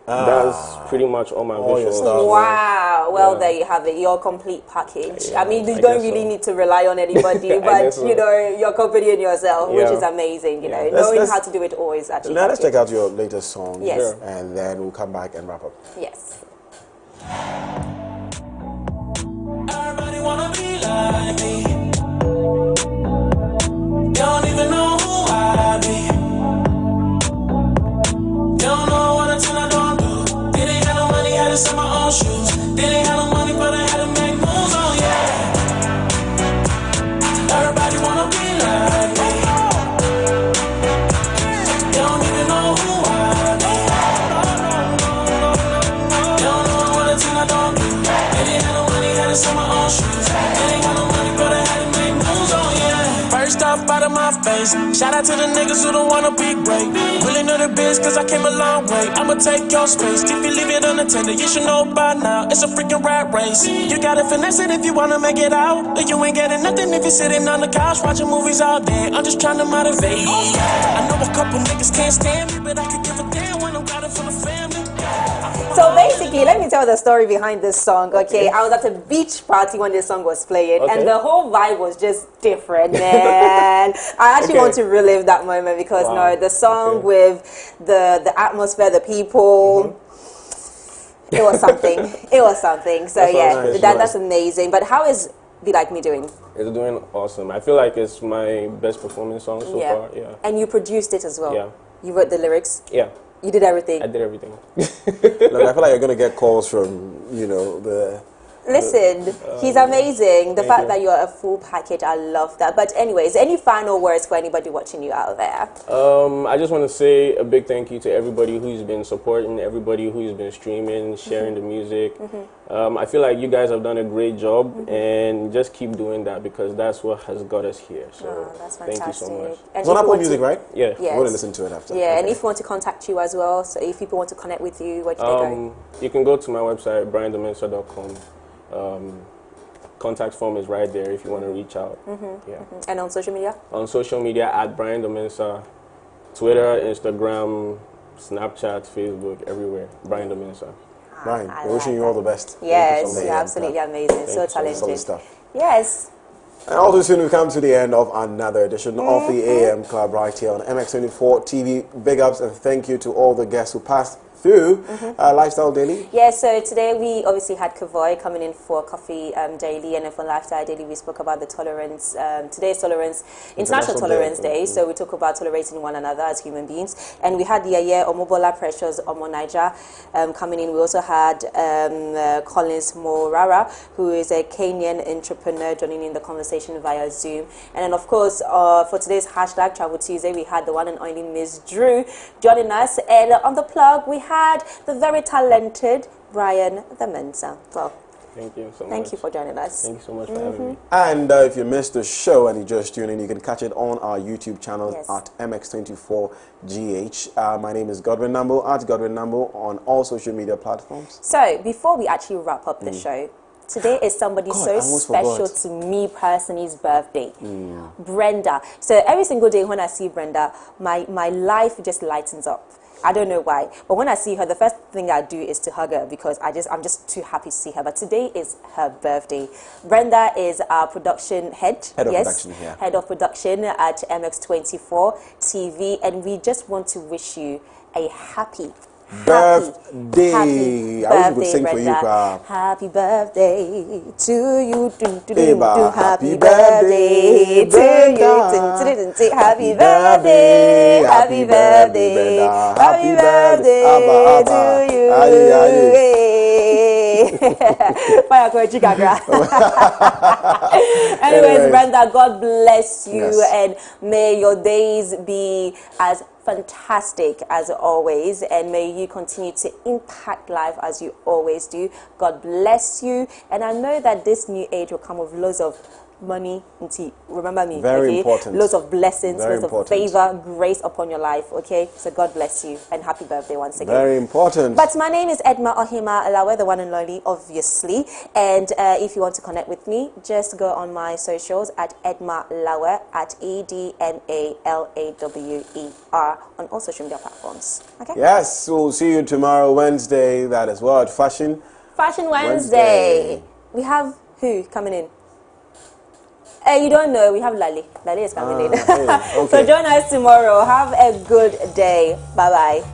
does pretty much all my visual stuff. Wow. Well, there you have it. Your complete package. I mean, you don't really need to rely on anybody, but your company and yourself, which is amazing. Knowing how to do it all is actually. Now let's check out your latest song. Yes. And then we'll come back and wrap up. Yes. Everybody wanna be like me. Don't even know who I be. Don't know what until I don't do. Didn't have no money, had to sell my own shoes. Didn't have no money, but I had to make moves on, Everybody wanna be like me. Don't even know who I be. Don't know what until I don't do. Didn't have no money, had to sell my own shoes. Didn't have no money, but I had to make moves on, First off, out of my face. Shout out to the niggas who don't wanna be great. Really know the biz, cause I came a long way. I'ma take your space. If you leave it unattended, you should know by now. It's a freaking rat race. You gotta finesse it if you wanna make it out. Or you ain't getting nothing if you're sitting on the couch watching movies all day. I'm just trying to motivate. I know a couple niggas can't stand me, but I could give a damn when I'm riding for the family. So basically, let me tell the story behind this song, okay? I was at a beach party when this song was playing, and the whole vibe was just different, man. I actually want to relive that moment because, the song with the atmosphere, the people, it was something. It was something. So, that's amazing. But how is Be Like Me doing? It's doing awesome. I feel like it's my best performing song so far, And you produced it as well? Yeah. You wrote the lyrics? Yeah. You did everything? I did everything. Look, I feel like you're going to get calls from, the... Listen, he's amazing. The fact that you're a full package, I love that. But anyways, any final words for anybody watching you out there? I just want to say a big thank you to everybody who's been supporting, everybody who's been streaming, sharing the music. I feel like you guys have done a great job, and just keep doing that because that's what has got us here. So that's thank you so much. It's on Apple Music, right? Yeah. Yes. We're going to listen to it after. Yeah, and if you want to contact you as well, so if people want to connect with you, where do they go? You can go to my website, briandomensa.com. Contact form is right there if you want to reach out. And on social media? On social media at Brian Domensa, Twitter, Instagram, Snapchat, Facebook, everywhere. Brian Domensa. Brian, we're wishing you all the best. Yes, you're absolutely amazing. So talented. Stuff. Yes. And also soon we come to the end of another edition of the AM Club right here on MX24 TV. Big ups and thank you to all the guests who passed through Lifestyle Daily. Yeah, so today we obviously had Kavoy coming in for Coffee Daily, and then for Lifestyle Daily we spoke about the tolerance. Today's tolerance, International Tolerance Day, so we talk about tolerating one another as human beings. And we had Yaya Omobola Precious Omo Niger coming in. We also had Collins Morara, who is a Kenyan entrepreneur, joining in the conversation via Zoom. And then of course for today's hashtag Travel Tuesday, we had the one and only Miss Drew joining us, and on the plug we had the very talented Brian the Mensa. Well, thank you so much. Thank you for joining us. Thank you so much for having me. And if you missed the show and you just tuned in, you can catch it on our YouTube channel at MX24GH. My name is Godwin Namboh, at Godwin Namboh on all social media platforms. So, before we actually wrap up the show, today is somebody so special to me personally's birthday. Brenda. So every single day when I see Brenda, my life just lightens up. I don't know why, but when I see her, the first thing I do is to hug her because I'm just too happy to see her. But today is her birthday. Brenda is our production head. Head of production at MX24 TV, and we just want to wish you a happy birthday. Happy I wish we could sing birthday, for you, Brenda. crowd. Happy birthday to you. Eba, Happy birthday to you. Happy birthday. Happy birthday. Brenda. Happy birthday Abba, to Abba. you. Aye, aye. Fire Kochi Gagra. Anyways, Brenda, God bless you, and may your days be as fantastic as always, and may you continue to impact life as you always do. God bless you, and I know that this new age will come with loads of money. Remember me, very okay? important. Loads of blessings, Very loads important. of favor, grace upon your life, okay? So God bless you, and happy birthday once again. Very important. But my name is Edma Ohima Alawe, the one and only, obviously. And if you want to connect with me, just go on my socials at Edma Lawe, at EDMALAWER, on all social media platforms. Okay? Yes, we'll see you tomorrow, Wednesday. That is what? Fashion Wednesday. We have who coming in? You don't know, we have Lali. Lali is coming in. Okay. So join us tomorrow. Have a good day. Bye-bye.